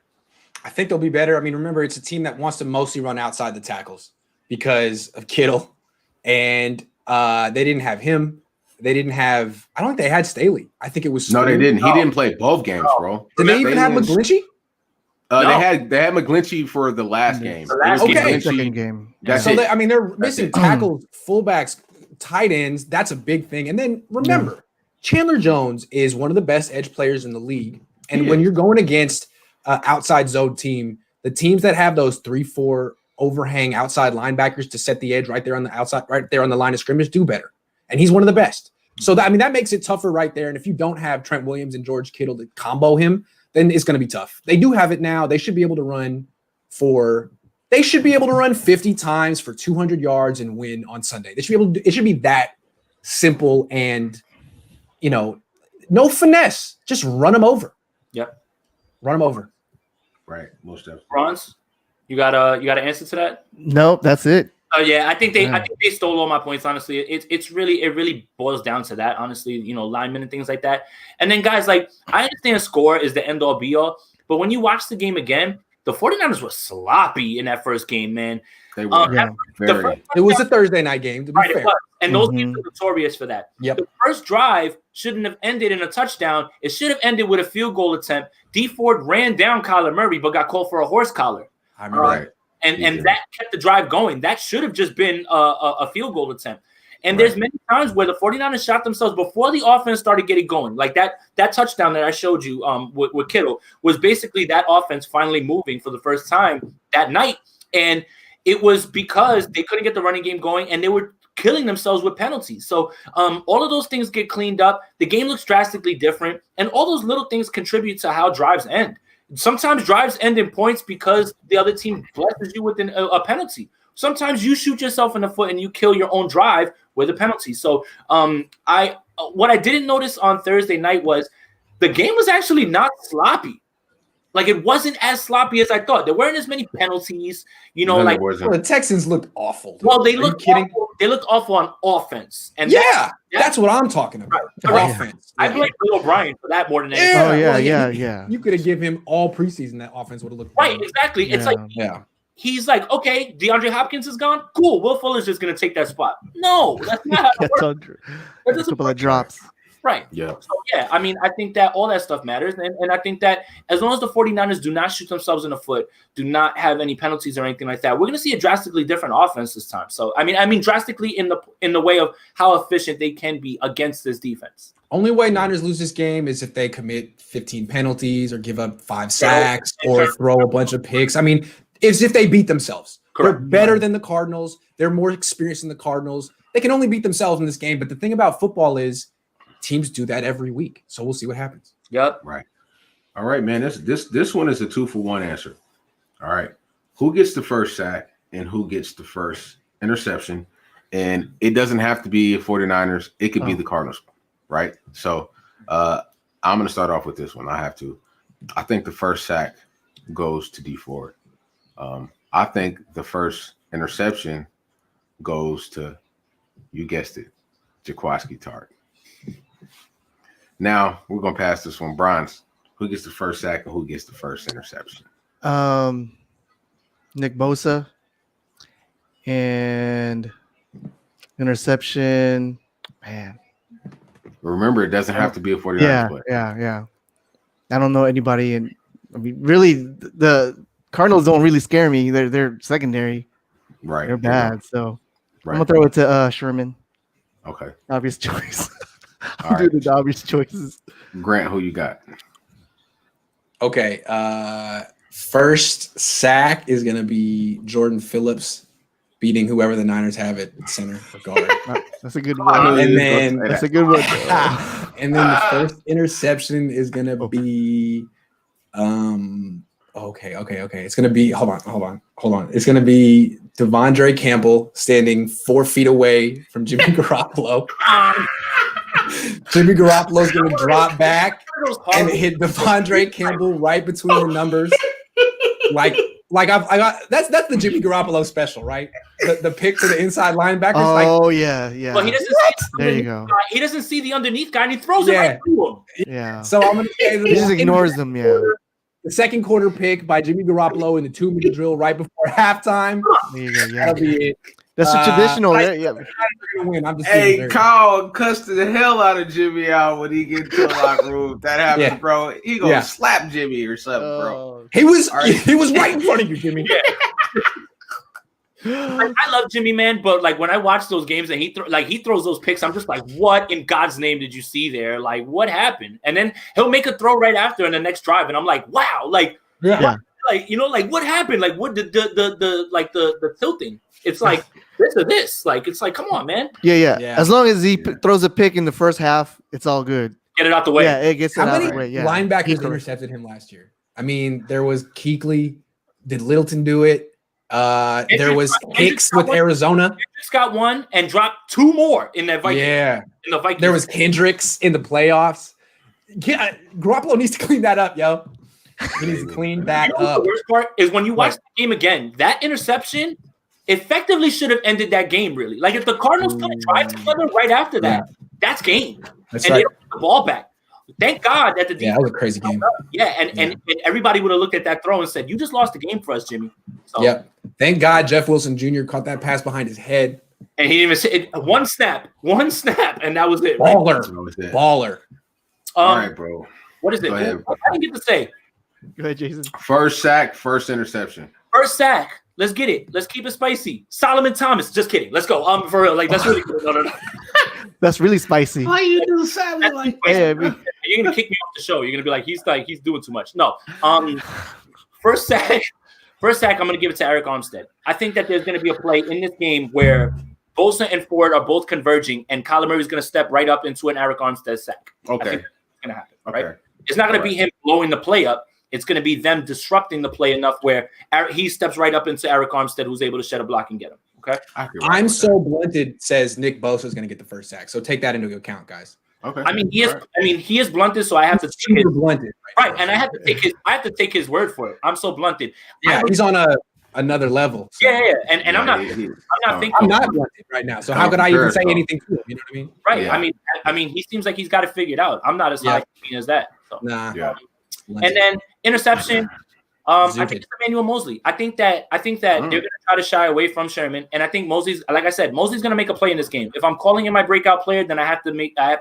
I think they'll be better. I mean, remember, it's a team that wants to mostly run outside the tackles because of Kittle, and they didn't have him. They didn't have. I don't think they had Staley. I think it was. No, they didn't. He didn't play both games, bro. Did they even have McGlinchey? No. They had McGlinchey for the last game. Second game. That's so it. They're missing tackles, fullbacks, tight ends. That's a big thing. And then remember, Chandler Jones is one of the best edge players in the league. And when you're going against outside zone team, the teams that have those 3-4 overhang outside linebackers to set the edge right there on the outside, right there on the line of scrimmage, do better. And he's one of the best. So that makes it tougher right there. And if you don't have Trent Williams and George Kittle to combo him, then it's going to be tough. They do have it now. They should be able to run 50 times for 200 yards and win on Sunday. They should be able to. It should be that simple and, no finesse. Just run them over. Yep. Run them over. Right. Most definitely. Bronze, you got an answer to that? Nope, that's it. I think they stole all my points. Honestly, it really boils down to that. Honestly, linemen and things like that. And then guys, I understand score is the end all be all, but when you watch the game again, the 49ers were sloppy in that first game, man. They were. Yeah. It was a Thursday night game, to be Right, fair. it was. And those teams Mhm. are notorious for that. Yep. The first drive shouldn't have ended in a touchdown. It should have ended with a field goal attempt. D Ford ran down Kyler Murray, but got called for a horse collar. I remember Right. that. And that kept the drive going. That should have just been a field goal attempt. And there's many times where the 49ers shot themselves before the offense started getting going. Like that touchdown that I showed you with Kittle was basically that offense finally moving for the first time that night. And it was because they couldn't get the running game going and they were killing themselves with penalties. So all of those things get cleaned up. The game looks drastically different. And all those little things contribute to how drives end. Sometimes drives end in points because the other team blesses you with a penalty. Sometimes you shoot yourself in the foot and you kill your own drive with a penalty. So what I didn't notice on Thursday night was the game was actually not sloppy. Like it wasn't as sloppy as I thought. There weren't as many penalties, No, like Well, the Texans looked awful. Dude. well, they Are looked you kidding? awful. They looked awful on offense. And That's what I'm talking about. Right. Offense. I blame Bill O'Brien for that more than anything. Oh yeah, well, yeah. You could have given him all preseason. That offense would have looked Right, better. exactly. It's like he's like, okay, DeAndre Hopkins is gone. Cool. Will Fuller's just gonna take that spot. No, that's not how it works. That A doesn't couple work. of drops. Right. Yeah. So, yeah, I mean, I think that all that stuff matters. And I think that as long as the 49ers do not shoot themselves in the foot, do not have any penalties or anything like that, we're going to see a drastically different offense this time. So, I mean, drastically in the way of how efficient they can be against this defense. Only way Niners lose this game is if they commit 15 penalties or give up 5 sacks or throw a bunch of picks. I mean, it's if they beat themselves. Correct. They're better than the Cardinals. They're more experienced than the Cardinals. They can only beat themselves in this game. But the thing about football is teams do that every week. So we'll see what happens. Yep. Right. All right, man. This one is a 2-for-1 answer. All right. Who gets the first sack and who gets the first interception? And it doesn't have to be 49ers. It could be the Cardinals. Right. So I'm going to start off with this one. I have to. I think the first sack goes to D Ford. I think the first interception goes to, you guessed it, Jaquiski Tartt. Now we're gonna pass this one. Bronze, who gets the first sack and who gets the first interception? Nick Bosa and interception. Man. Remember, it doesn't have to be a 49ers play. Yeah. I don't know anybody, and I mean, really, the Cardinals don't really scare me. They're secondary. Right. They're bad. So Right. I'm gonna throw it to Sherman. Okay. Obvious choice. All I'm doing right. the obvious choices. Grant, who you got? Okay. First sack is going to be Jordan Phillips beating whoever the Niners have at center or guard. That's a good one. And then That's a good one. and then the first interception is going to be okay. It's going to be hold on. It's going to be Deandre Campbell standing 4 feet away from Jimmy Garoppolo. Jimmy Garoppolo's going to drop back and hit Deandre Campbell right between the numbers. Like I got that's the Jimmy Garoppolo special, right? The pick to the inside linebackers. Oh yeah. Well, he doesn't see There you go. He doesn't see the underneath guy, and he throws it right to him. Yeah. So I'm going to say He just ignores them. Yeah. the second quarter pick by Jimmy Garoppolo in the 2-minute drill right before halftime. There you go. Yeah. That'll be it. That's a traditional. I- Yeah. They're gonna win. I'm just Hey, giving Kyle cussed the hell out of Jimmy out when he get to the locker room. If that happens, Yeah. bro. He gonna Yeah. slap Jimmy or something, bro. Oh, He was All right. he was right in front of you, Jimmy. I love Jimmy, man, but like when I watch those games and he throws those picks, I'm just like, what in God's name did you see there? Like, what happened? And then he'll make a throw right after in the next drive, and I'm like, wow, like, Yeah. like like what happened? Like, what the tilting? It's like this or this. Like, it's like, come on, man, Yeah. Yeah. As long as he throws a pick in the first half, it's all good. get it out the way. Yeah, it gets it How out many of the way. Yeah. linebackers Keeper. intercepted him last year? I mean, there was Kuechly. Did Littleton do it? There was Hicks with Arizona. Just got one and dropped 2 more in that Vikings. Yeah. In the Vikings. There was Hendricks in the playoffs. Yeah, Garoppolo needs to clean that up, yo. He needs to clean that You know what up. the worst part is when you watch the game again, that interception effectively should have ended that game, really. Like, if the Cardinals could have tried together right after that, that's game. That's and right. they don't get the ball back. Thank God that the Yeah, that was a crazy game. Yeah, and everybody would have looked at that throw and said, "You just lost the game for us, Jimmy." So, Yep. Thank God Jeff Wilson Jr. caught that pass behind his head. And he didn't even say it. One snap, and that was it. Baller. All right, bro. What is it? I didn't get to say. Go ahead, Jason. First sack, first interception. First sack. Let's get it. Let's keep it spicy. Solomon Thomas. Just kidding. Let's go. For real. Like that's really good. No. That's really spicy. Why you do something like that? Yeah, you're gonna kick me off the show. You're gonna be like, he's doing too much. No. First sack. I'm gonna give it to Eric Armstead. I think that there's gonna be a play in this game where Bosa and Ford are both converging, and Kyler Murray's gonna step right up into an Eric Armstead sack. Okay. I think that's gonna happen. Right. It's not gonna be him blowing the play up. It's going to be them disrupting the play enough where he steps right up into Eric Armstead, who's able to shed a block and get him. Okay. I'm so blunted, says Nick Bosa is going to get the first sack. So take that into account, guys. Okay. I mean, he is blunted, so I have to take his blunted. Right, and I have to take his word for it. I'm so blunted. Yeah, he's on another level. So. Yeah. And I'm not thinking. I'm not blunted right now. So how could I even say anything to him? You know what I mean? Right. Yeah. I mean, he seems like he's got it figured out. I'm not as high as that. So. Nah. Yeah. And then interception. I think it's Emmanuel Mosley. I think that they're going to try to shy away from Sherman, and I think Mosley's going to make a play in this game. If I'm calling him my breakout player, then I have to make a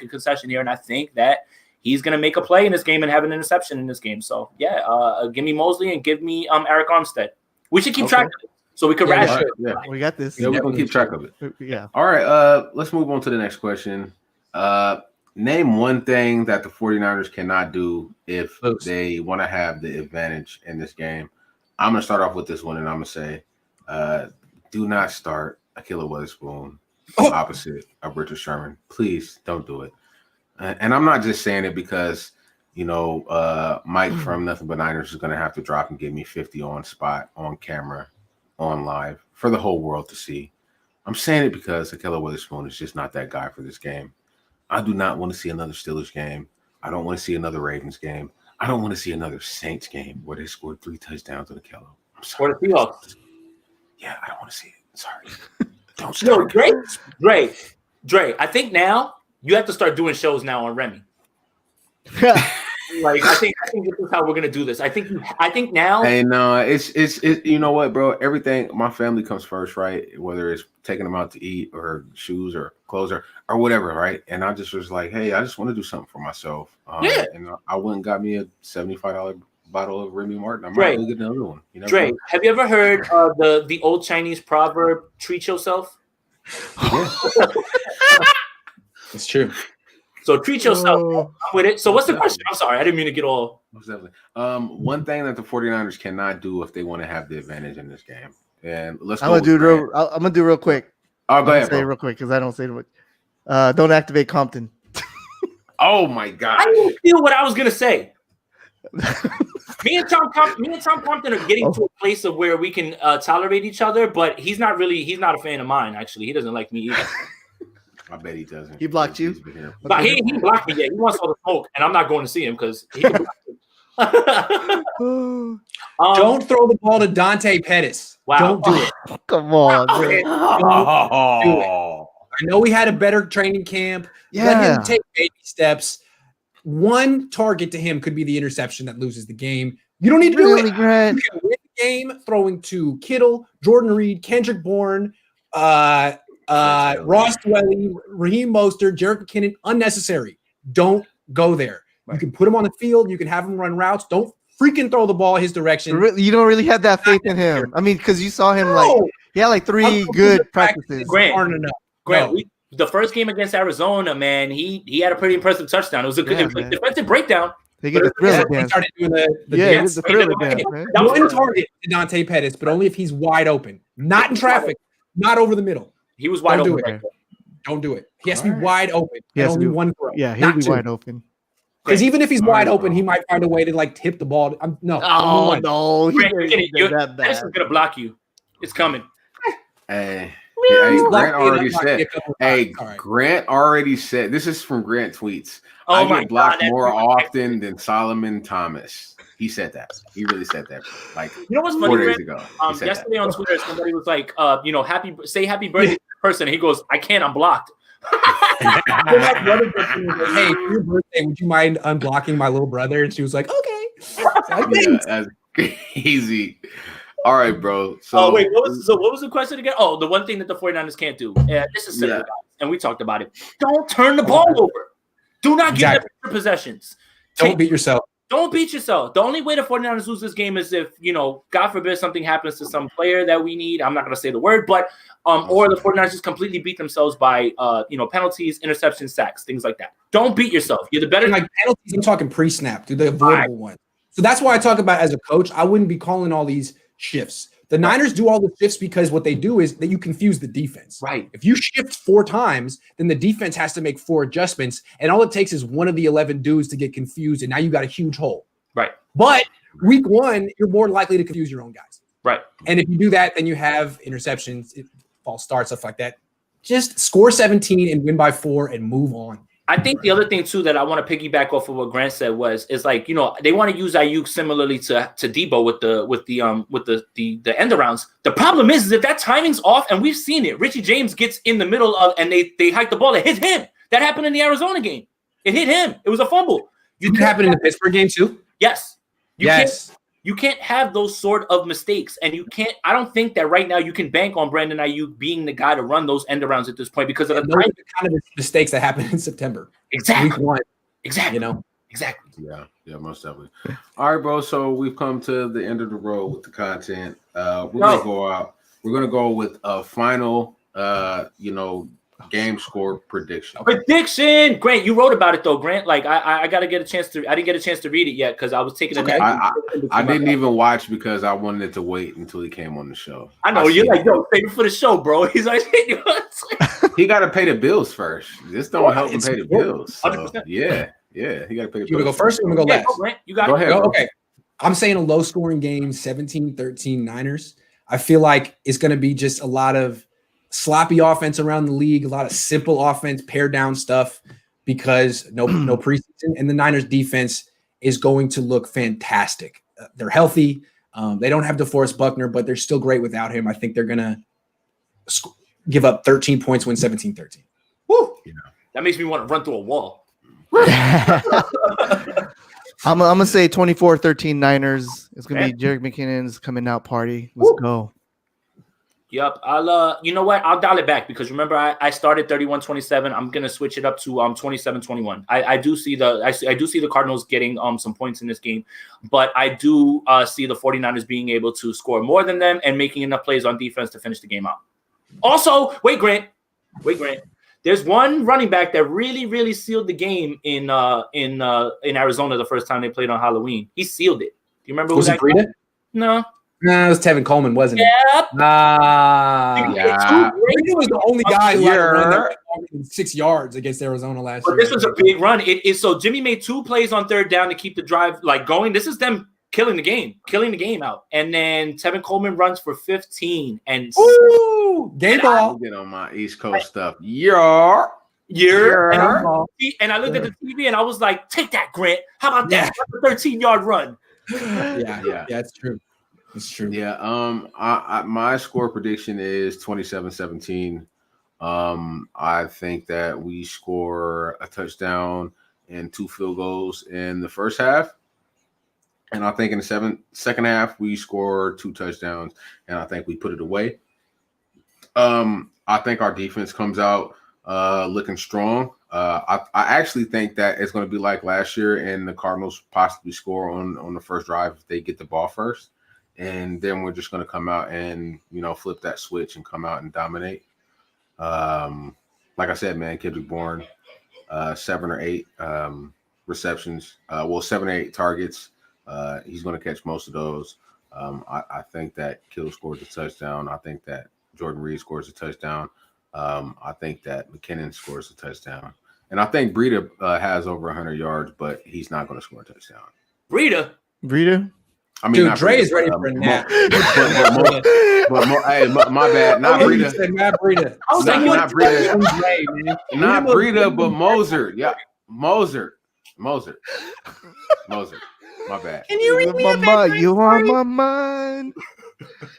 concession here, and I think that he's going to make a play in this game and have an interception in this game. So give me Mosley and give me Eric Armstead. We should keep track of it so we can ration. Yeah, we got this. Yeah, we're gonna keep track of it. Yeah. All right. Let's move on to the next question. Name one thing that the 49ers cannot do if they want to have the advantage in this game. I'm going to start off with this one, and I'm going to say, do not start Ahkello Witherspoon opposite of Richard Sherman. Please don't do it. And I'm not just saying it because, Mike from Nothing But Niners is going to have to drop and give me 50 on spot, on camera, on live for the whole world to see. I'm saying it because Ahkello Witherspoon is just not that guy for this game. I do not want to see another Steelers game. I don't want to see another Ravens game. I don't want to see another Saints game where they scored 3 touchdowns on Ahkello. I'm sorry. Or the Seahawks. Yeah, I don't want to see it. Sorry. Don't start. No, Dre, I think now you have to start doing shows now on Remy. Like I think this is how we're gonna do this. I think now. Hey, no, it's you know what, bro? Everything, my family comes first, right? Whether it's taking them out to eat or shoes or clothes or whatever, right? And I just was like, hey, I just want to do something for myself. And I went and got me a $75 bottle of Remy Martin. I might get another one. Dre, have you ever heard the old Chinese proverb, treat yourself? Yeah. It's true. So treat yourself. I'm with it. So what's the question? I'm sorry. I didn't mean to get all. Definitely. One thing that the 49ers cannot do if they want to have the advantage in this game. And let's I'm gonna do real quick. Oh, go ahead. Say it real quick because I don't say it much. Don't activate Compton. Oh my God. I didn't feel what I was gonna say. Me and Tom Compton are getting to a place of where we can tolerate each other, but he's not a fan of mine, actually. He doesn't like me either. I bet he doesn't. He blocked you? But he blocked me. Yeah, he wants all the smoke, and I'm not going to see him because he can block me. Don't throw the ball to Dante Pettis. Wow. Don't do it. Come on. Don't do it. I know we had a better training camp. Yeah. Let him take baby steps. One target to him could be the interception that loses the game. You don't need to do it. Grant. You can win the game throwing to Kittle, Jordan Reed, Kendrick Bourne, Ross Dwelly, Raheem Mostert, Jerick McKinnon. Unnecessary. Don't go there. You can put him on the field. You can have him run routes. Don't freaking throw the ball his direction. You don't really have that faith in him. I mean, because you saw him he had 3 good practices. Grant, the first game against Arizona, man, he had a pretty impressive touchdown. It was a good defensive breakdown. They get the thriller dance. He started doing the dance. The thriller dance, man. One target to Dante Pettis, but only if he's wide open. Not in traffic. Not over the middle. He was wide open. Don't do it. He has to be wide open. Only one throw. Yeah, he'll be wide open. Because even if he's wide open, he might find a way to tip the ball. No. That is going to block you. It's coming. Hey, Grant already said. Hey, Grant already said. This is from Grant tweets. I get blocked more often than Solomon Thomas. He said that. He really said that. What's funny? 4 days ago. Yesterday on Twitter, somebody was like, happy birthday to the person. And he goes, I can't. I'm blocked. Hey, for your birthday, would you mind unblocking my little brother? And she was like, okay. That's crazy. All right, bro. So wait, what was the question again? Oh, the one thing that the 49ers can't do. Yeah, this is simple, guys, and we talked about it. Don't turn the ball over. Do not give them extra possessions. Don't beat yourself. Don't beat yourself. The only way the 49ers lose this game is if, God forbid something happens to some player that we need. I'm not going to say the word, but or the 49ers just completely beat themselves by penalties, interceptions, sacks, things like that. Don't beat yourself. You're the better. Like penalties, I'm talking pre-snap, dude, the avoidable ones. So that's why I talk about as a coach, I wouldn't be calling all these shifts. The Niners do all the shifts because what they do is that you confuse the defense. Right. If you shift 4 times, then the defense has to make 4 adjustments, and all it takes is one of the 11 dudes to get confused, and now you got a huge hole. Right. But week 1, you're more likely to confuse your own guys. Right. And if you do that, then you have interceptions, false starts, stuff like that. Just score 17 and win by 4 and move on. I think the other thing too that I want to piggyback off of what Grant said is like, they want to use Ayuk similarly to Debo with the end arounds. The problem is that timing's off, and we've seen it. Richie James gets in the middle of, and they hike the ball. It hit him. That happened in the Arizona game. It hit him. It was a fumble. Did it happen in the Pittsburgh game too? Yes. Yes. You can't have those sort of mistakes, and I don't think that right now you can bank on Brandon Ayuk being the guy to run those end arounds at this point because of the kind of mistakes that happen in September. Exactly. Week 1. Exactly. Exactly. Yeah, most definitely. All right, bro. So we've come to the end of the road with the content. We're gonna go out. We're gonna go with a final game score prediction. Prediction, Grant. You wrote about it though, Grant. Like I gotta get a chance to. I didn't get a chance to read it yet because I was taking a nap. I didn't even watch because I wanted to wait until he came on the show. I know you're like, yo, pay for the show, bro. He's like, he got to pay the bills first. This don't help him pay the bills. So, yeah, he got to pay the bills. You want to go first or you want to go last? Go, Grant. You got go ahead. Okay. I'm saying a low-scoring game, 17-13 Niners. I feel like it's going to be just a lot of sloppy offense around the league, a lot of simple offense, pair down stuff because no preseason, and the Niners defense is going to look fantastic. They're healthy. They don't have DeForest Buckner, but they're still great without him. I think they're going to give up 13 points, win 17-13. Woo! That makes me want to run through a wall. I'm going to say 24-13 Niners. It's going to be Jerick McKinnon's coming out party. Let's go. Yep. I'll you know what? I'll dial it back because remember I started 31-27. I'm gonna switch it up to 27-21. I do see the Cardinals getting some points in this game, but I do see the 49ers being able to score more than them and making enough plays on defense to finish the game out. Also, wait, Grant. There's one running back that really, really sealed the game in Arizona the first time they played on Halloween. He sealed it. Do you remember who that guy? No. No, it was Tevin Coleman, wasn't it? Yep. Yeah. He was the only guy who ran 6 yards against Arizona last year. This was a big run. So Jimmy made 2 plays on third down to keep the drive going. This is them killing the game out. And then Tevin Coleman runs for 15 and game ball. Get on my East Coast stuff. Yeah. And I looked at the TV and I was like, take that, Grant. How about that? That's a 13-yard run. Yeah, it's true. It's true. Yeah. My score prediction is 27-17. I think that we score a touchdown and 2 field goals in the first half. And I think in the second half, we score 2 touchdowns, and I think we put it away. I think our defense comes out looking strong. I actually think that it's going to be like last year, and the Cardinals possibly score on the first drive if they get the ball first. And then we're just going to come out and, flip that switch and come out and dominate. Like I said, man, Kendrick Bourne, 7 or 8 receptions. 7 or 8 targets. He's going to catch most of those. I think that Kittle scores a touchdown. I think that Jordan Reed scores a touchdown. I think that McKinnon scores a touchdown. And I think Breida has over 100 yards, but he's not going to score a touchdown. Breida? I mean, dude, Trey is ready for a nap. Hey, my bad. Not Breida. Not Breida. Not Breida. Not Breida, but Moser. Yeah, Moser. My bad. Can you read me a bad You on my mind.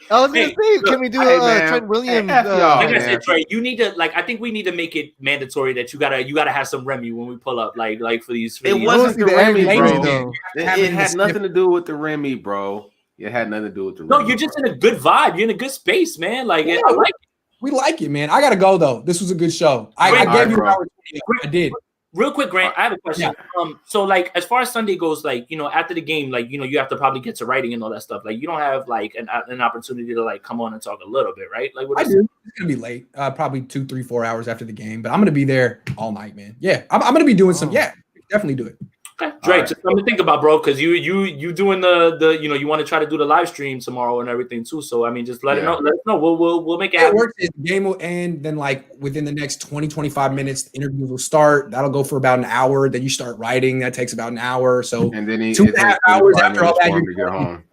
I was gonna say, can we do Trent Williams? Like I said, Trey, you need to I think we need to make it mandatory that you gotta have some Remy when we pull up, like for these. It wasn't the Remy, bro. It had nothing to do with the Remy, bro. It had nothing to do with the. No, you're just in a good vibe. You're in a good space, man. Like Yeah, I like it. We like it, man. I gotta go though. This was a good show. I gave you an hour 20. I did. Real quick, Grant, I have a question. Yeah. So like as far as Sunday goes, like, you know, after the game, like, you know, you have to probably get to writing and all that stuff. Like, you don't have like an opportunity to like come on and talk a little bit, right? Like, what I do. It's gonna be late, probably 2, 3, 4 hours after the game, but I'm gonna be there all night, man. Yeah, I'm gonna be doing some. Yeah, definitely do it. Okay, Drake, just something to think about, bro, because you doing the you know, you want to try to do the live stream tomorrow and everything too. So I mean, just let us know. We'll make it happen. It works. The game will end, then like within the next 20, 25 minutes, the interview will start. That'll go for about an hour. Then you start writing. That takes about an hour. So and then 2.5 hours after all that, you get home.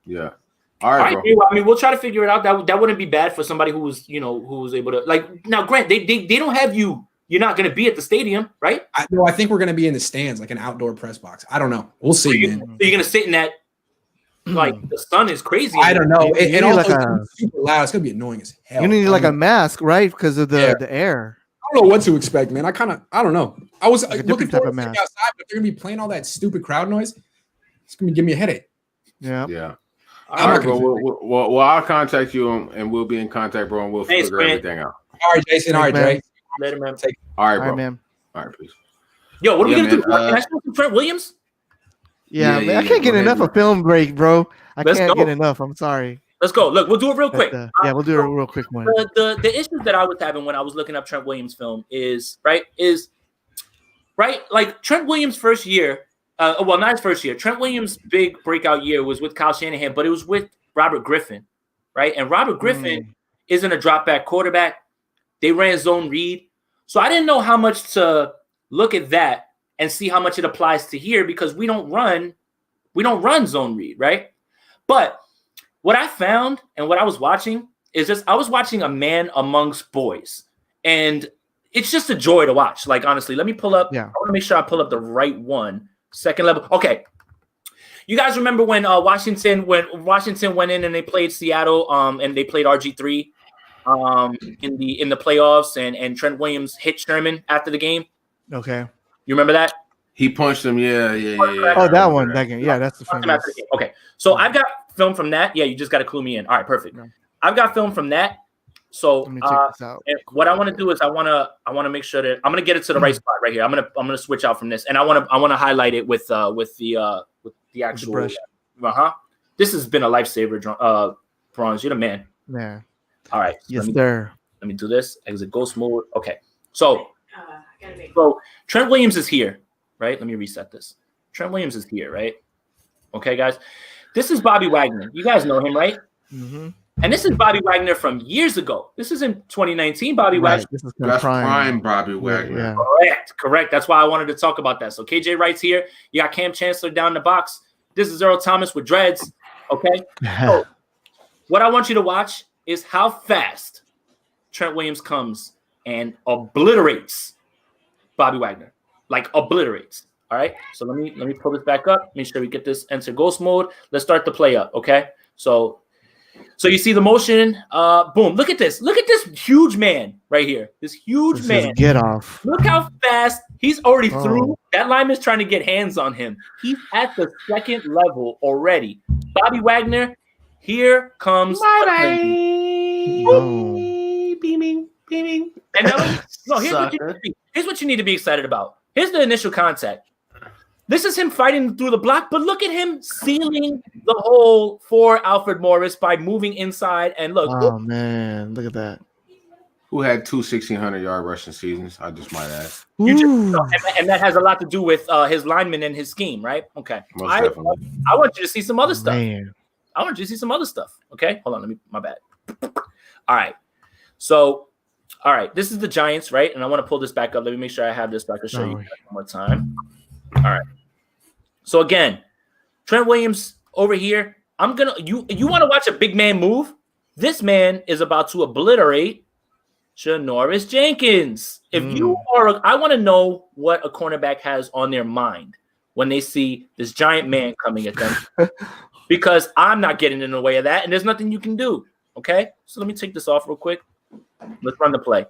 Yeah. All All right, right, bro. well, I mean, we'll try to figure it out. That wouldn't be bad for somebody who was, you know, who was able to like. Now, Grant, they don't have you. You're not going to be at the stadium, right? I think we're going to be in the stands, like an outdoor press box. I don't know. We'll see, So man. you're going to sit in that, like, the sun is crazy. I don't know. You And need also, like a- it's super loud. It's going to be annoying as hell. You need like a mask, right? Because of Yeah. the air. I don't know what to expect, man. I don't know. I was Like a looking different type forward of to sitting mask. outside, but they're going to be playing all that stupid crowd noise. It's going to give me a headache. Yeah. Yeah. All All right, right, bro. Well, I'll contact you and we'll be in contact, bro, and we'll Thanks, figure Grant. everything out. All right, Jason. All right, Thanks, man. Drake. Later, man. All right, All bro. right, man. All right, peace. Yo, what are we Yeah, going to do? man, Can I show some Trent Williams? Yeah, Yeah, man, I yeah, can't get go ahead, enough man. of film break, bro. I Let's can't go. get enough. I'm sorry. Let's go. Look, we'll do it real But, quick. yeah, we'll do a real quick one. The issues that I was having when I was looking up Trent Williams film is like Trent Williams' first year, well, not his first year. Trent Williams' big breakout year was with Kyle Shanahan, but it was with Robert Griffin, right? And Robert Griffin isn't a drop back quarterback. They ran zone read. So I didn't know how much to look at that and see how much it applies to here because we don't run zone read, right? But what I found and what I was watching is just I was watching a man amongst boys, and it's just a joy to watch. Like, honestly, let me pull up. Yeah. I want to make sure I pull up the right one. Second level. Okay. You guys remember when Washington went in and they played Seattle and they played RG3 in the playoffs and Trent Williams hit Sherman after the game? Okay. You remember that? He punched him. Yeah. Oh, that one. That game. Yeah, that's the Punched him famous. after the game. Okay. So I've got film from that. Yeah, you just got to clue me in. All right, perfect. Yeah. I've got film from that. So Let me check this out. and what I want to do is I want to make sure that I'm going to get it to the right spot right here. I'm going to switch out from this, and I want to highlight it with the actual brush. This has been a lifesaver, Bronze. You're the man. Yeah. All right. So Yes, sir. let me do this. Exit ghost mode. Okay. So Trent Williams is here, right? Let me reset this. Trent Williams is here, right? Okay, guys. This is Bobby Wagner. You guys know him, right? Mm-hmm. And this is Bobby Wagner from years ago. This is in 2019. Bobby Wagner. This is That's prime prime. Bobby Wagner. Yeah. Correct. That's why I wanted to talk about that. So KJ Wright's here. You got Cam Chancellor down the box. This is Earl Thomas with dreads. Okay. So what I want you to watch is how fast Trent Williams comes and obliterates Bobby Wagner. Like obliterates. All right. So let me pull this back up. Make sure we get this enter ghost mode. Let's start the play up. Okay. So you see the motion. Boom. Look at this. Look at this huge man right here. This huge This man. is get off. Look how fast he's already through. That lineman's trying to get hands on him. He's at the second level already. Bobby Wagner, here comes. Boom. Beaming. And now, no, here's what you need to be excited about. Here's the initial contact. This is him fighting through the block, but look at him sealing the hole for Alfred Morris by moving inside. And look, Oh man, look at that. Who had 2 1,600-yard rushing seasons? I just might add. Ooh. and that has a lot to do with his lineman and his scheme, right? Okay. Most I definitely. want you to see some other stuff. Man. I want you to see some other stuff. Okay, hold on. My bad. All right. So, all right. This is the Giants, right? And I want to pull this back up. Let me make sure I have this back to show you guys one more time. All right. So again, Trent Williams over here. You want to watch a big man move? This man is about to obliterate Janoris Jenkins. If you are, I want to know what a cornerback has on their mind when they see this giant man coming at them. Because I'm not getting in the way of that, and there's nothing you can do. Okay, so let me take this off real quick. Let's run the play.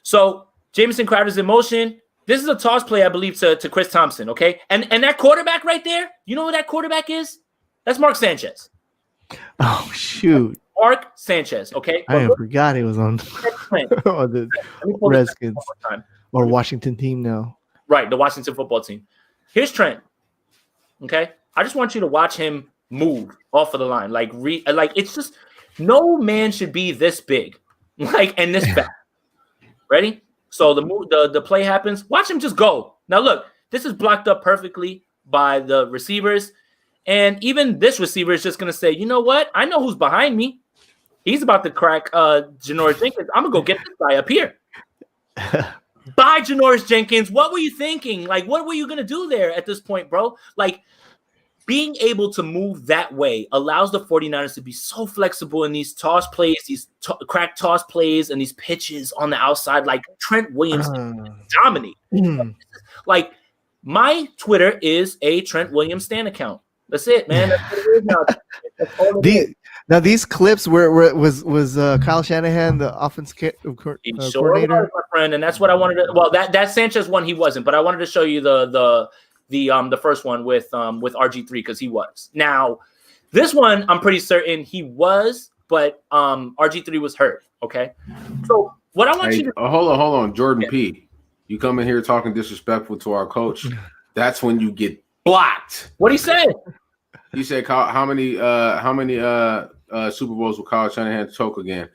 So Jamison Crowder's in motion. This is a toss play, I believe, to Chris Thompson. Okay, and that quarterback right there, you know who that quarterback is? That's Mark Sanchez. Oh shoot! Mark Sanchez. Okay, I forgot he was on the Redskins or Washington team now. Right, the Washington football team. Here's Trent. Okay, I just want you to watch him move off of the line. Like it's just no man should be this big, and this fast. Ready? So the play happens. Watch him just go. Now look, this is blocked up perfectly by the receivers, and even this receiver is just gonna say, you know what? I know who's behind me. He's about to crack Janoris Jenkins. I'm gonna go get this guy up here. Bye, Janoris Jenkins. What were you thinking? What were you gonna do there at this point, bro? Being able to move that way allows the 49ers to be so flexible in these toss plays, these crack toss plays, and these pitches on the outside. Trent Williams dominate. My Twitter is a Trent Williams stan account. That's it, man. That's what it is now. That's all it is. Now these clips where was Kyle Shanahan the offense coordinator, my friend, and that's what I wanted to. Well, that Sanchez one he wasn't, but I wanted to show you the first one with RG3 because he was. Now this one I'm pretty certain he was, but RG3 was hurt. Okay, so what I want you to hold on, Jordan P. You come in here talking disrespectful to our coach. That's when you get blocked. What he said? He said, "How many Super Bowls will Kyle Shanahan choke again?"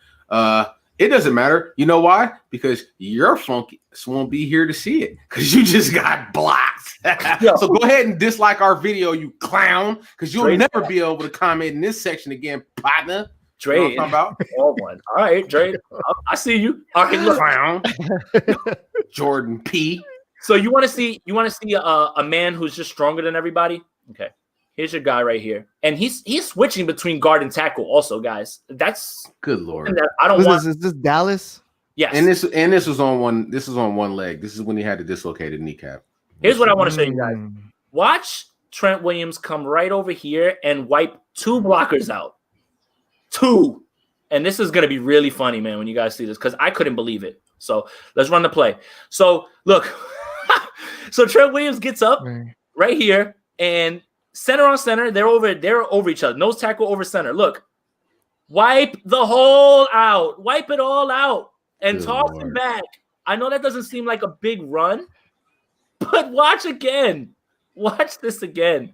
It doesn't matter. You know why? Because your flunky won't be here to see it because you just got blocked. So go ahead and dislike our video, you clown, because you'll never be able to comment in this section again, partner. Trey, you know what I'm talking about? All right, Trey, I see you. All right, look. Clown. Jordan P. So you want to see a man who's just stronger than everybody? Okay. Here's your guy right here, and he's switching between guard and tackle. Also, guys, that's good lord. I don't want. Is this Dallas? Yes. And this was on one. This is on one leg. This is when he had the dislocated kneecap. Here's what I want to show you guys. Watch Trent Williams come right over here and wipe two blockers out. Two, and this is gonna be really funny, man, when you guys see this because I couldn't believe it. So let's run the play. So look, so Trent Williams gets up right here and. Center on center, they're over each other. Nose tackle over center. Look, wipe the hole out. Wipe it all out and toss him back. I know that doesn't seem like a big run, but watch again. Watch this again.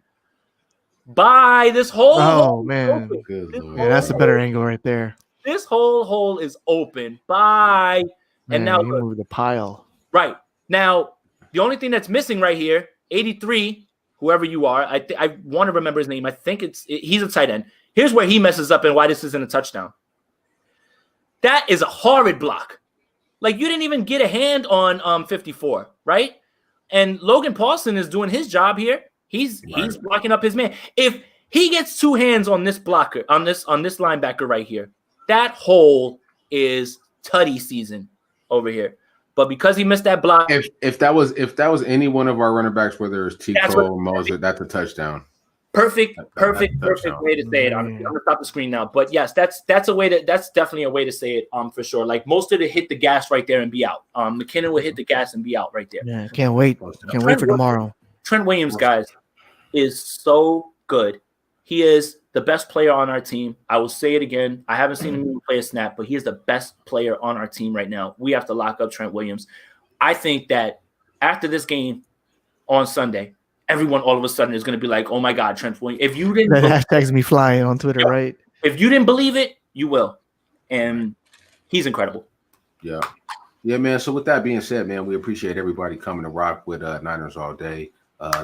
Bye. This whole hole man. Yeah, that's a better angle right there. This whole hole is open. Bye. Man, and now you move the pile. Right. Now, the only thing that's missing right here, 83. Whoever you are, I want to remember his name. I think he's a tight end. Here's where he messes up and why this isn't a touchdown. That is a horrid block. You didn't even get a hand on 54, right? And Logan Paulson is doing his job here. He's blocking up his man. If he gets two hands on this blocker, on this linebacker right here, that hole is tutty season over here. But because he missed that block, if that was any one of our running backs, whether it's Tico or Moser, that's a touchdown. Perfect way to say it. I'm gonna stop the screen now. But yes, that's definitely a way to say it. For sure. Most of it hit the gas right there and be out. McKinnon would hit the gas and be out right there. Yeah, can't wait. Can't wait for tomorrow. Trent Williams, guys, is so good. He is the best player on our team. I will say it again. I haven't seen him even play a snap, but he is the best player on our team right now. We have to lock up Trent Williams. I think that after this game on Sunday, everyone all of a sudden is going to be like, oh, my God, Trent Williams. If you didn't that hashtags me flying on Twitter, right? If you didn't believe it, you will. And he's incredible. Yeah. Yeah, man. So with that being said, man, we appreciate everybody coming to rock with Niners all day.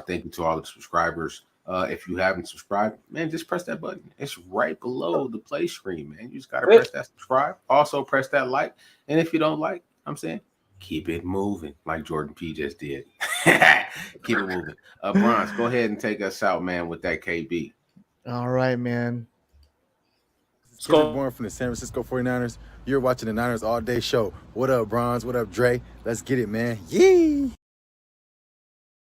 Thank you to all the subscribers. If you haven't subscribed, man, just press that button. It's right below the play screen, man. You just got to press that subscribe. Also, press that like. And if you don't like, I'm saying, keep it moving like Jordan P. just did. Keep it moving. Bronze, go ahead and take us out, man, with that KB. All right, man. Born from the San Francisco 49ers. You're watching the Niners All Day Show. What up, Bronze? What up, Dre? Let's get it, man. Yee!